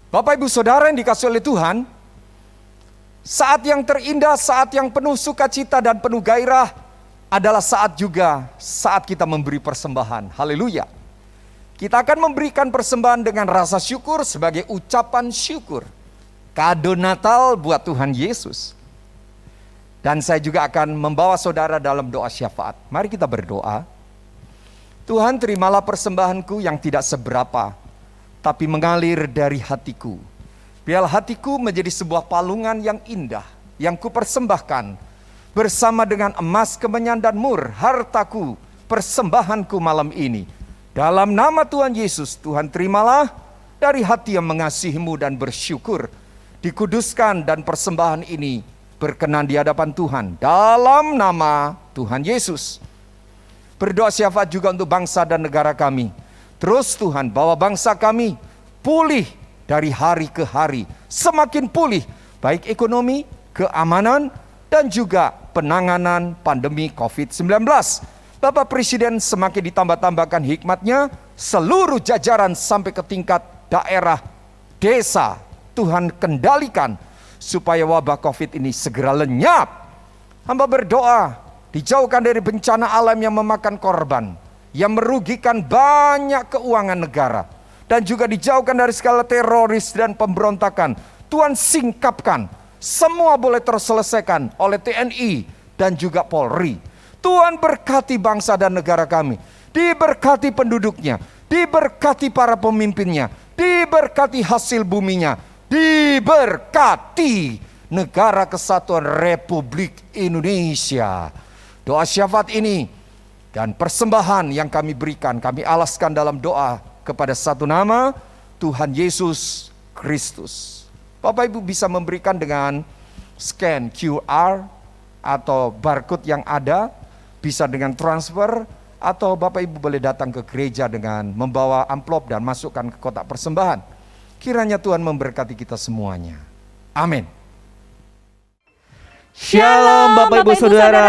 Bapak Ibu Saudara yang dikasihi oleh Tuhan, saat yang terindah, saat yang penuh sukacita dan penuh gairah adalah saat kita memberi persembahan. Haleluya. Kita akan memberikan persembahan dengan rasa syukur sebagai ucapan syukur. Kado Natal buat Tuhan Yesus. Dan saya juga akan membawa saudara dalam doa syafaat. Mari kita berdoa. Tuhan, terimalah persembahanku yang tidak seberapa, tapi mengalir dari hatiku. Biarlah hatiku menjadi sebuah palungan yang indah, yang kupersembahkan bersama dengan emas, kemenyan, dan mur, hartaku, persembahanku malam ini. Dalam nama Tuhan Yesus, Tuhan terimalah dari hati yang mengasihimu dan bersyukur. Dikuduskan dan persembahan ini berkenan di hadapan Tuhan. Dalam nama Tuhan Yesus. Berdoa syafaat juga untuk bangsa dan negara kami. Terus Tuhan bawa bangsa kami pulih dari hari ke hari. Semakin pulih, baik ekonomi, keamanan, dan juga penanganan pandemi COVID-19. Bapak Presiden semakin ditambah-tambahkan hikmatnya, seluruh jajaran sampai ke tingkat daerah, desa, Tuhan kendalikan supaya wabah COVID ini segera lenyap. Hamba berdoa, dijauhkan dari bencana alam yang memakan korban, yang merugikan banyak keuangan negara, dan juga dijauhkan dari skala teroris dan pemberontakan. Tuhan singkapkan, semua boleh terselesaikan oleh TNI dan juga Polri. Tuhan berkati bangsa dan negara kami, diberkati penduduknya, diberkati para pemimpinnya, diberkati hasil buminya, diberkati negara kesatuan Republik Indonesia. Doa syafaat ini dan persembahan yang kami berikan, kami alaskan dalam doa kepada satu nama, Tuhan Yesus Kristus. Bapak Ibu bisa memberikan dengan scan QR atau barcode yang ada, bisa dengan transfer, atau Bapak Ibu boleh datang ke gereja dengan membawa amplop dan masukkan ke kotak persembahan. Kiranya Tuhan memberkati kita semuanya. Amin. Shalom Bapak Ibu Saudara.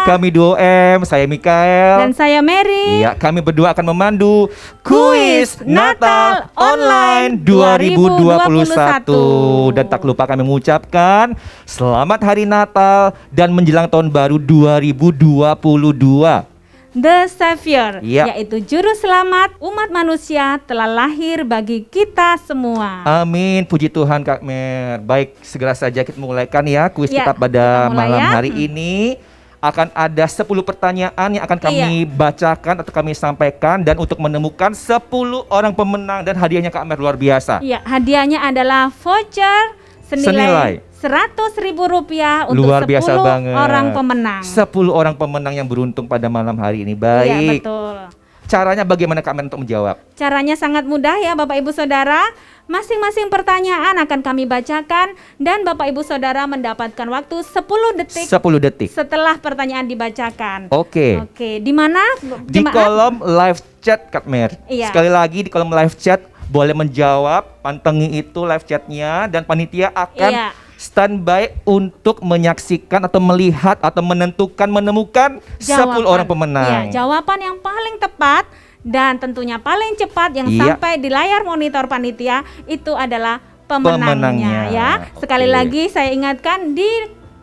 Kami Duo M, saya Mikael dan saya Mary. Ya, kami berdua akan memandu kuis Natal Online 2021. Dan tak lupa kami mengucapkan selamat hari Natal dan menjelang tahun baru 2022. The Savior, ya, yaitu juru selamat umat manusia telah lahir bagi kita semua. Amin, puji Tuhan Kak Mer. Baik, segera saja kita mulaikan ya kuis kita pada malam hari ini. Akan ada 10 pertanyaan yang akan kami bacakan atau kami sampaikan, dan untuk menemukan 10 orang pemenang, dan hadiahnya Kak Mer luar biasa. Iya, hadiahnya adalah voucher senilai Rp100.000 untuk luar biasa 10 banget. orang pemenang. 10 orang pemenang yang beruntung pada malam hari ini. Baik. Iya, betul. Caranya bagaimana Kak Men untuk menjawab? Caranya sangat mudah ya Bapak Ibu Saudara. Masing-masing pertanyaan akan kami bacakan dan Bapak Ibu Saudara mendapatkan waktu 10 detik. 10 detik. Setelah pertanyaan dibacakan. Oke. Di mana? Di kolom live chat Kak Mer. Iya. Sekali lagi di kolom live chat boleh menjawab, pantengin itu live chatnya, dan panitia akan standby untuk menyaksikan atau melihat atau menemukan 10 orang pemenang. Iya, jawaban yang paling tepat dan tentunya paling cepat yang sampai di layar monitor panitia itu adalah pemenangnya ya. Sekali lagi saya ingatkan di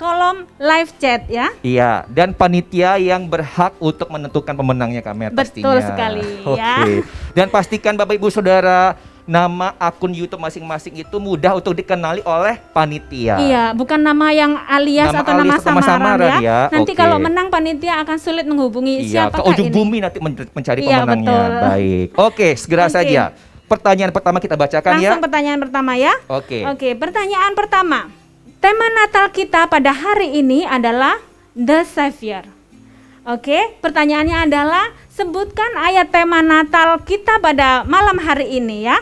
kolom live chat ya. Iya, dan panitia yang berhak untuk menentukan pemenangnya Kak Mer pastinya. Betul sekali ya. Dan pastikan Bapak Ibu Saudara, nama akun YouTube masing-masing itu mudah untuk dikenali oleh panitia. Iya, bukan nama yang alias atau nama samaran ya. Nanti kalau menang panitia akan sulit menghubungi siapa ke ujung bumi nanti mencari pemenangnya. Betul. Baik. Oke, segera saja. Pertanyaan pertama kita bacakan Langsung pertanyaan pertama ya. Oke, pertanyaan pertama. Tema Natal kita pada hari ini adalah The Savior. Oke, pertanyaannya adalah sebutkan ayat tema Natal kita pada malam hari ini ya.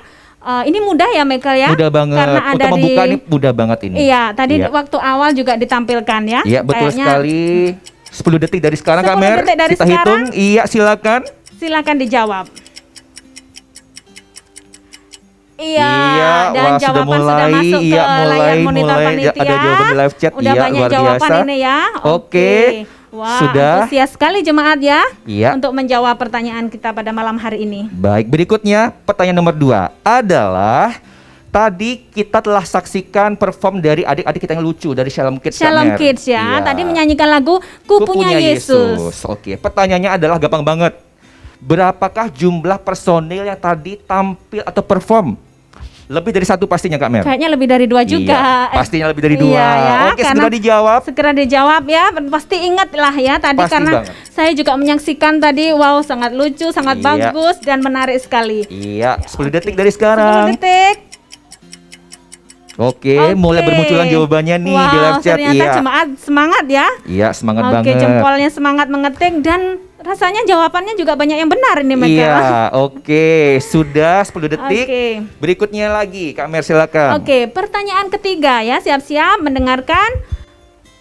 Ini mudah ya Michael ya. Mudah banget. Karena ada untuk membuka ini mudah banget ini. Iya, tadi waktu awal juga ditampilkan ya. Iya, betul sekali. 10 detik dari sekarang Kak Mer. Kita hitung. Iya, silakan. Silakan dijawab. Iya, dan wah, jawaban sudah masuk ke layar monitor panitia. Ada jawaban di live chat. Udah banyak luar jawaban biasa. ini ya. Oke. Wah, sudah. Antusias sekali jemaat ya. Iya. Untuk menjawab pertanyaan kita pada malam hari ini. Baik, berikutnya pertanyaan nomor 2 adalah Tadi kita telah saksikan perform dari adik-adik kita yang lucu dari Shalom Kids. Shalom Kids ya. Tadi menyanyikan lagu Ku Punya Yesus. Oke, pertanyaannya adalah gampang banget. Berapakah jumlah personil yang tadi tampil atau perform? Lebih dari 1 pastinya Kak Mer? Kayaknya lebih dari 2 juga. Iya, pastinya lebih dari 2. Iya, ya, Oke, segera dijawab. Segera dijawab ya. Pasti ingat lah ya tadi, Pasti karena banget. saya juga menyaksikan tadi. Wow, sangat lucu, sangat bagus dan menarik sekali. Iya, 10 detik dari sekarang. 10 detik. Oke, mulai bermunculan jawabannya nih di live chat. Ternyata jemaat semangat ya. Iya, semangat banget. Oke, jempolnya semangat mengetik dan rasanya jawabannya juga banyak yang benar ini Michael. Iya, oke. Sudah 10 detik. Oke. Berikutnya lagi, Kak Mer silakan. Oke, pertanyaan ketiga ya, siap-siap mendengarkan.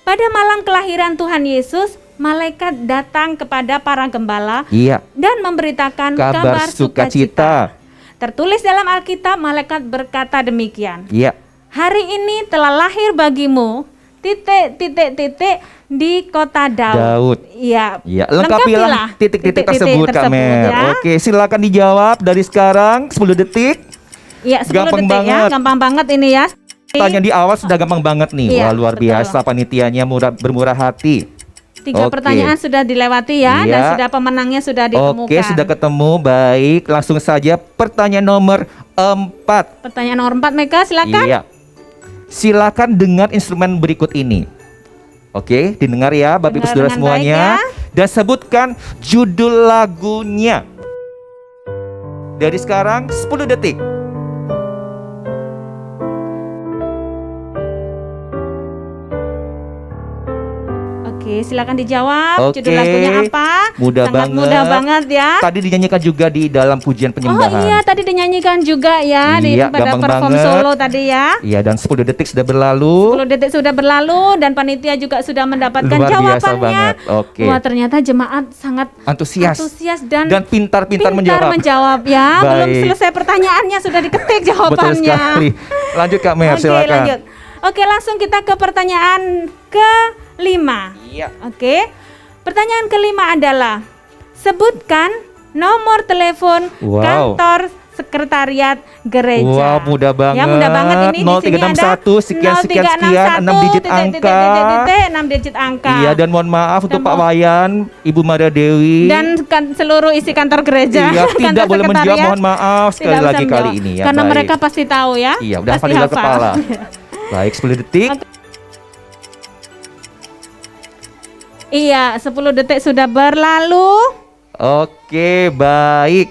Pada malam kelahiran Tuhan Yesus, malaikat datang kepada para gembala dan memberitakan kabar sukacita. Tertulis dalam Alkitab, malaikat berkata demikian. Iya. Hari ini telah lahir bagimu di kota Daud. Iya. Iya, lengkapilah titik-titik tersebut Kak Mer. Ya. Oke, silakan dijawab dari sekarang 10 detik. Iya, 10 gampang detik banget. Ya, gampang banget ini ya. Tanya di awal sudah gampang banget nih. Iya, Wah, luar biasa panitianya bermurah hati. 3 pertanyaan sudah dilewati ya, dan sudah pemenangnya sudah ditemukan. Oke, sudah ketemu. Baik, langsung saja pertanyaan nomor 4. Pertanyaan nomor 4, Meka, silakan. Iya. Silakan dengar instrumen berikut ini. Oke, didengar ya Bapak Ibu Saudara semuanya. Dan sebutkan judul lagunya. Dari sekarang 10 detik. Oke, silakan dijawab. Oke. Judul lagunya apa? Mudah Sangat banget. mudah banget ya. Tadi dinyanyikan juga di dalam pujian penyembahan. Oh iya, tadi dinyanyikan juga ya di Iya, pada gampang perform banget. solo tadi ya. Iya, dan 10 detik sudah berlalu. 10 detik sudah berlalu dan panitia juga sudah mendapatkan Luar biasa jawabannya. banget. Oke. Wah, ternyata jemaat sangat Antusias dan pintar-pintar menjawab. ya. Belum Baik. selesai pertanyaannya sudah diketik jawabannya. Betul sekali. Lanjut Kak Mer, Oke, silakan. lanjut. Oke, langsung kita ke pertanyaan ke-5. Iya. Oke. Pertanyaan kelima adalah sebutkan nomor telepon kantor sekretariat gereja. Wah, mudah banget. Ya, mudah banget ini. 0361 sekian 6 digit angka. 6 digit angka. Iya, dan mohon maaf untuk Pak Wayan, Ibu Maria Dewi. Dan seluruh isi kantor gereja. Iya, tidak boleh menjawab, mohon maaf sekali Tidak lagi bisa kali menjawab. ini ya. Karena baik. mereka pasti tahu ya. Iya, udah pasti hafal di dalam kepala. Baik, 10 detik. Iya, 10 detik sudah berlalu. Oke, baik.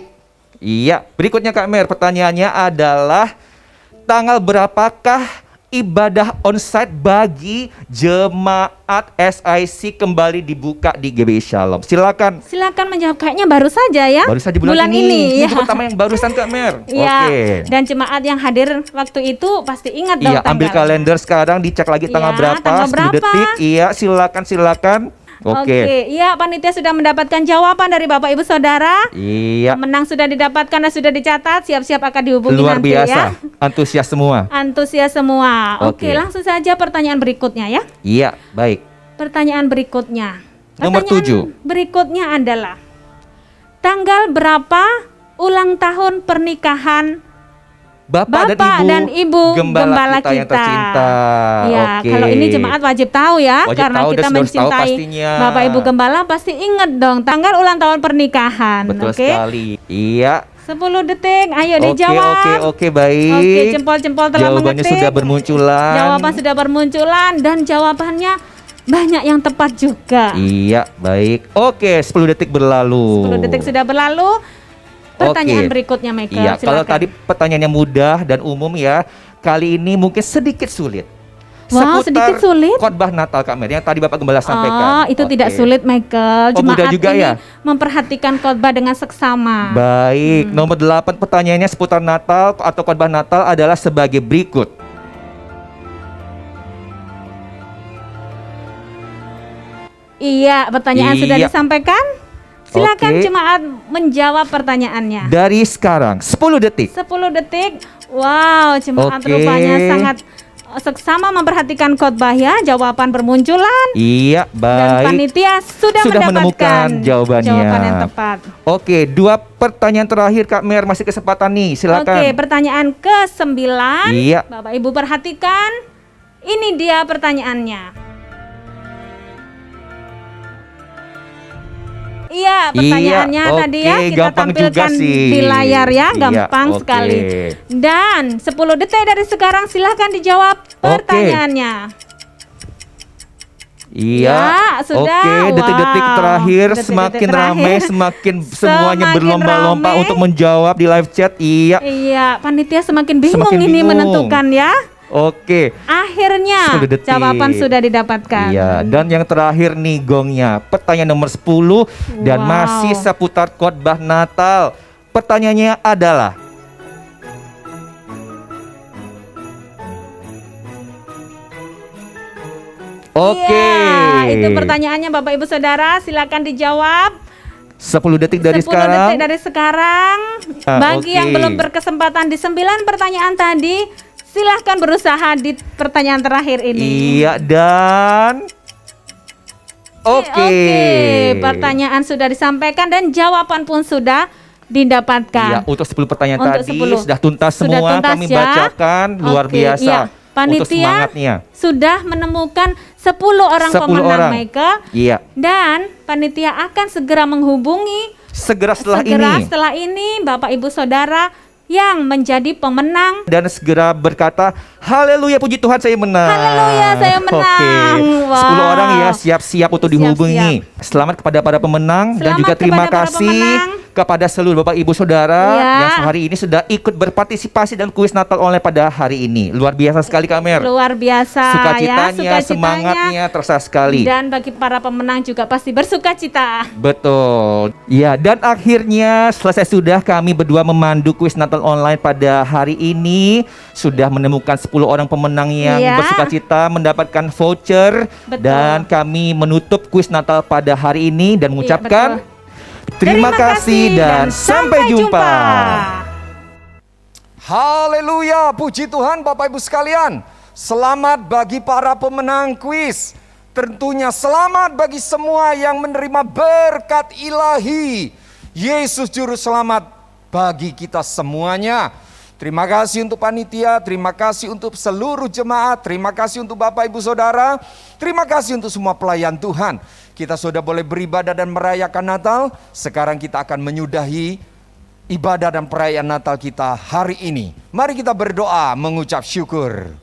Iya, berikutnya Kak Mer, pertanyaannya adalah tanggal berapakah ibadah onsite bagi jemaat SIC kembali dibuka di GBI Shalom? Silakan. Silakan menjawab, kayaknya baru saja ya. Baru saja bulan ini. Ini ya. pertama yang barusan Kak Mer. Iya. Oke. Dan jemaat yang hadir waktu itu pasti ingat dong. Iya, ambil kalender sekarang, dicek lagi tanggal Iya, berapa, tanggal 10 berapa. detik. Iya, silakan. Oke. Iya, panitia sudah mendapatkan jawaban dari Bapak Ibu Saudara. Iya. Pemenang sudah didapatkan dan sudah dicatat, siap-siap akan dihubungi Luar nanti biasa. ya. Antusias semua. Antusias semua. Oke, Oke. langsung saja pertanyaan berikutnya ya. Iya, baik. Pertanyaan berikutnya. Nomor Pertanyaan 7. Berikutnya adalah tanggal berapa ulang tahun pernikahan Bapak dan Ibu gembala kita yang tercinta. Ya, Oke. kalau ini jemaat wajib tahu ya, Wajib karena tahu, kita dan sudah harus tahu mencintai pastinya. Bapak Ibu gembala pasti ingat dong tanggal ulang tahun pernikahan. Betul Oke. sekali. Iya. 10 detik, ayo dijawab. Oke, baik. Oke, jempol-jempol telah Jawabannya mengetik. sudah bermunculan. Jawaban sudah bermunculan dan jawabannya banyak yang tepat juga. Iya, baik. Oke, 10 detik berlalu. 10 detik sudah berlalu. Pertanyaan Oke. berikutnya, Michael. Iya, kalau silakan. tadi pertanyaannya mudah dan umum ya, kali ini mungkin sedikit sulit. Wow, sedikit sulit. Khotbah Natal Kak Mer yang tadi Bapak Gembala sampaikan. Oh, itu Oke. tidak sulit, Michael. Oh, mudah Jemaat juga ini ya? memperhatikan khotbah dengan seksama. Baik, nomor 8 pertanyaannya seputar Natal atau khotbah Natal adalah sebagai berikut. Iya, pertanyaan sudah Iya. disampaikan. Silakan Oke. jemaat menjawab pertanyaannya. Dari sekarang 10 detik. 10 detik. Wow, jemaat Oke. rupanya sangat seksama memperhatikan khotbah ya, jawaban bermunculan. Iya, Dan baik. panitia sudah menemukan mendapatkan jawabannya. jawaban yang tepat. Oke, 2 pertanyaan terakhir Kak Mer, masih kesempatan nih, silakan. Oke, pertanyaan ke-9. Iya. Bapak Ibu perhatikan. Ini dia pertanyaannya. Iya, pertanyaannya Iya, tadi oke, ya kita gampang juga tampilkan sih. di layar ya, Iya, gampang oke. sekali. Dan 10 detik dari sekarang silahkan dijawab pertanyaannya. Iya, Ya, sudah. Oke, detik-detik Wow. terakhir Detik-detik semakin terakhir. ramai, semakin semuanya Semakin berlomba-lomba ramai. untuk menjawab di live chat. Iya, Iya, panitia semakin bingung Semakin ini bingung. menentukan ya. oke. Akhirnya 10 detik. jawaban sudah didapatkan. Iya, dan yang terakhir nih gongnya. Pertanyaan nomor 10 dan Wow. masih seputar khotbah Natal. Pertanyaannya adalah, oke. Iya, itu pertanyaannya Bapak Ibu Saudara, silakan dijawab. 10 detik dari 10 sekarang. detik dari sekarang. Bagi oke. yang belum berkesempatan di 9 pertanyaan tadi, silahkan berusaha di pertanyaan terakhir ini. Iya, dan oke. Pertanyaan sudah disampaikan dan jawaban pun sudah didapatkan. Iya, untuk 10 pertanyaan Untuk tadi 10. sudah tuntas Sudah semua, tuntas kami ya. bacakan, luar Oke, biasa. iya. Untuk Panitia semangatnya. sudah menemukan 10 orang 10 pemenang orang. Michael. Iya. Dan panitia akan segera menghubungi Segera setelah setelah ini Bapak Ibu Saudara yang menjadi pemenang. dan segera berkata, haleluya, puji Tuhan saya menang. Haleluya, saya menang. Oke, Wow. 10 orang ya siap-siap untuk dihubungi. Selamat kepada para pemenang dan Selamat juga terima kepada para kasih pemenang. kepada seluruh Bapak Ibu Saudara Ya. yang hari ini sudah ikut berpartisipasi dalam kuis Natal online pada hari ini. Luar biasa sekali Kak Mer. Luar biasa Sukacitanya, ya, semangatnya terasa sekali. Dan bagi para pemenang juga pasti bersukacita. Betul. Ya, dan akhirnya selesai sudah kami berdua memandu kuis Natal online pada hari ini. Sudah menemukan 10 orang pemenang yang Iya. bersukacita mendapatkan voucher. Betul. Dan kami menutup kuis Natal pada hari ini dan mengucapkan betul. terima kasih dan sampai jumpa. Haleluya, puji Tuhan Bapak Ibu sekalian. Selamat bagi para pemenang kuis. Tentunya selamat bagi semua yang menerima berkat ilahi. Yesus Juru Selamat bagi kita semuanya. Terima kasih untuk panitia, terima kasih untuk seluruh jemaat, terima kasih untuk Bapak Ibu Saudara, terima kasih untuk semua pelayan Tuhan. Kita sudah boleh beribadah dan merayakan Natal. Sekarang kita akan menyudahi ibadah dan perayaan Natal kita hari ini. Mari kita berdoa mengucap syukur.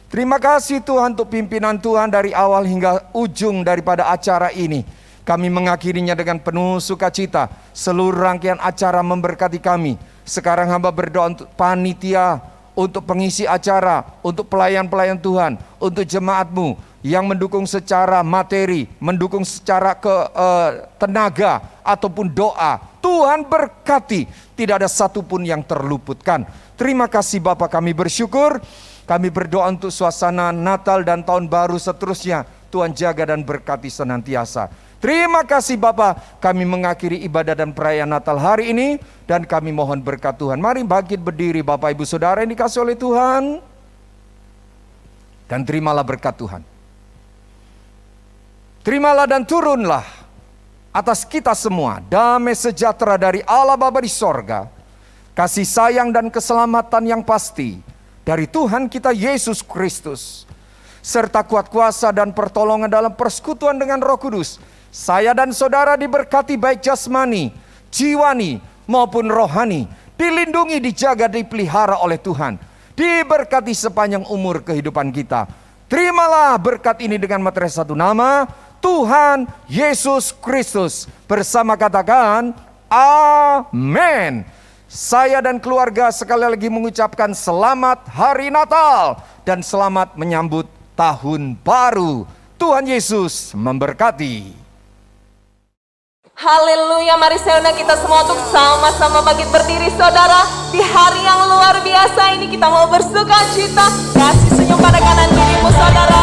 Terima kasih Tuhan untuk pimpinan Tuhan dari awal hingga ujung daripada acara ini. Kami mengakhirinya dengan penuh sukacita. Seluruh rangkaian acara memberkati kami. Sekarang hamba berdoa untuk panitia, untuk pengisi acara, untuk pelayan-pelayan Tuhan, untuk jemaatmu yang mendukung secara materi, mendukung secara tenaga ataupun doa. Tuhan berkati, tidak ada satupun yang terluputkan. Terima kasih Bapa, kami bersyukur. Kami berdoa untuk suasana Natal dan Tahun Baru seterusnya. Tuhan jaga dan berkati senantiasa. Terima kasih Bapa, kami mengakhiri ibadah dan perayaan Natal hari ini. Dan kami mohon berkat Tuhan. Mari bangkit berdiri Bapak Ibu Saudara yang dikasih oleh Tuhan. Dan terimalah berkat Tuhan. Terimalah dan turunlah atas kita semua damai sejahtera dari Allah Bapa di sorga. Kasih sayang dan keselamatan yang pasti dari Tuhan kita Yesus Kristus. Serta kuat kuasa dan pertolongan dalam persekutuan dengan Roh Kudus. Saya dan saudara diberkati baik jasmani, jiwani maupun rohani. Dilindungi, dijaga, dipelihara oleh Tuhan. Diberkati sepanjang umur kehidupan kita. Terimalah berkat ini dengan materai satu nama, Tuhan Yesus Kristus. Bersama katakan, amin. Saya dan keluarga sekali lagi mengucapkan selamat hari Natal. Dan selamat menyambut Tahun Baru. Tuhan Yesus memberkati. Haleluya, mari saya undang kita semua untuk sama-sama bangkit berdiri saudara. Di hari yang luar biasa ini kita mau bersuka cita. Kasih senyum pada kanan kirimu saudara.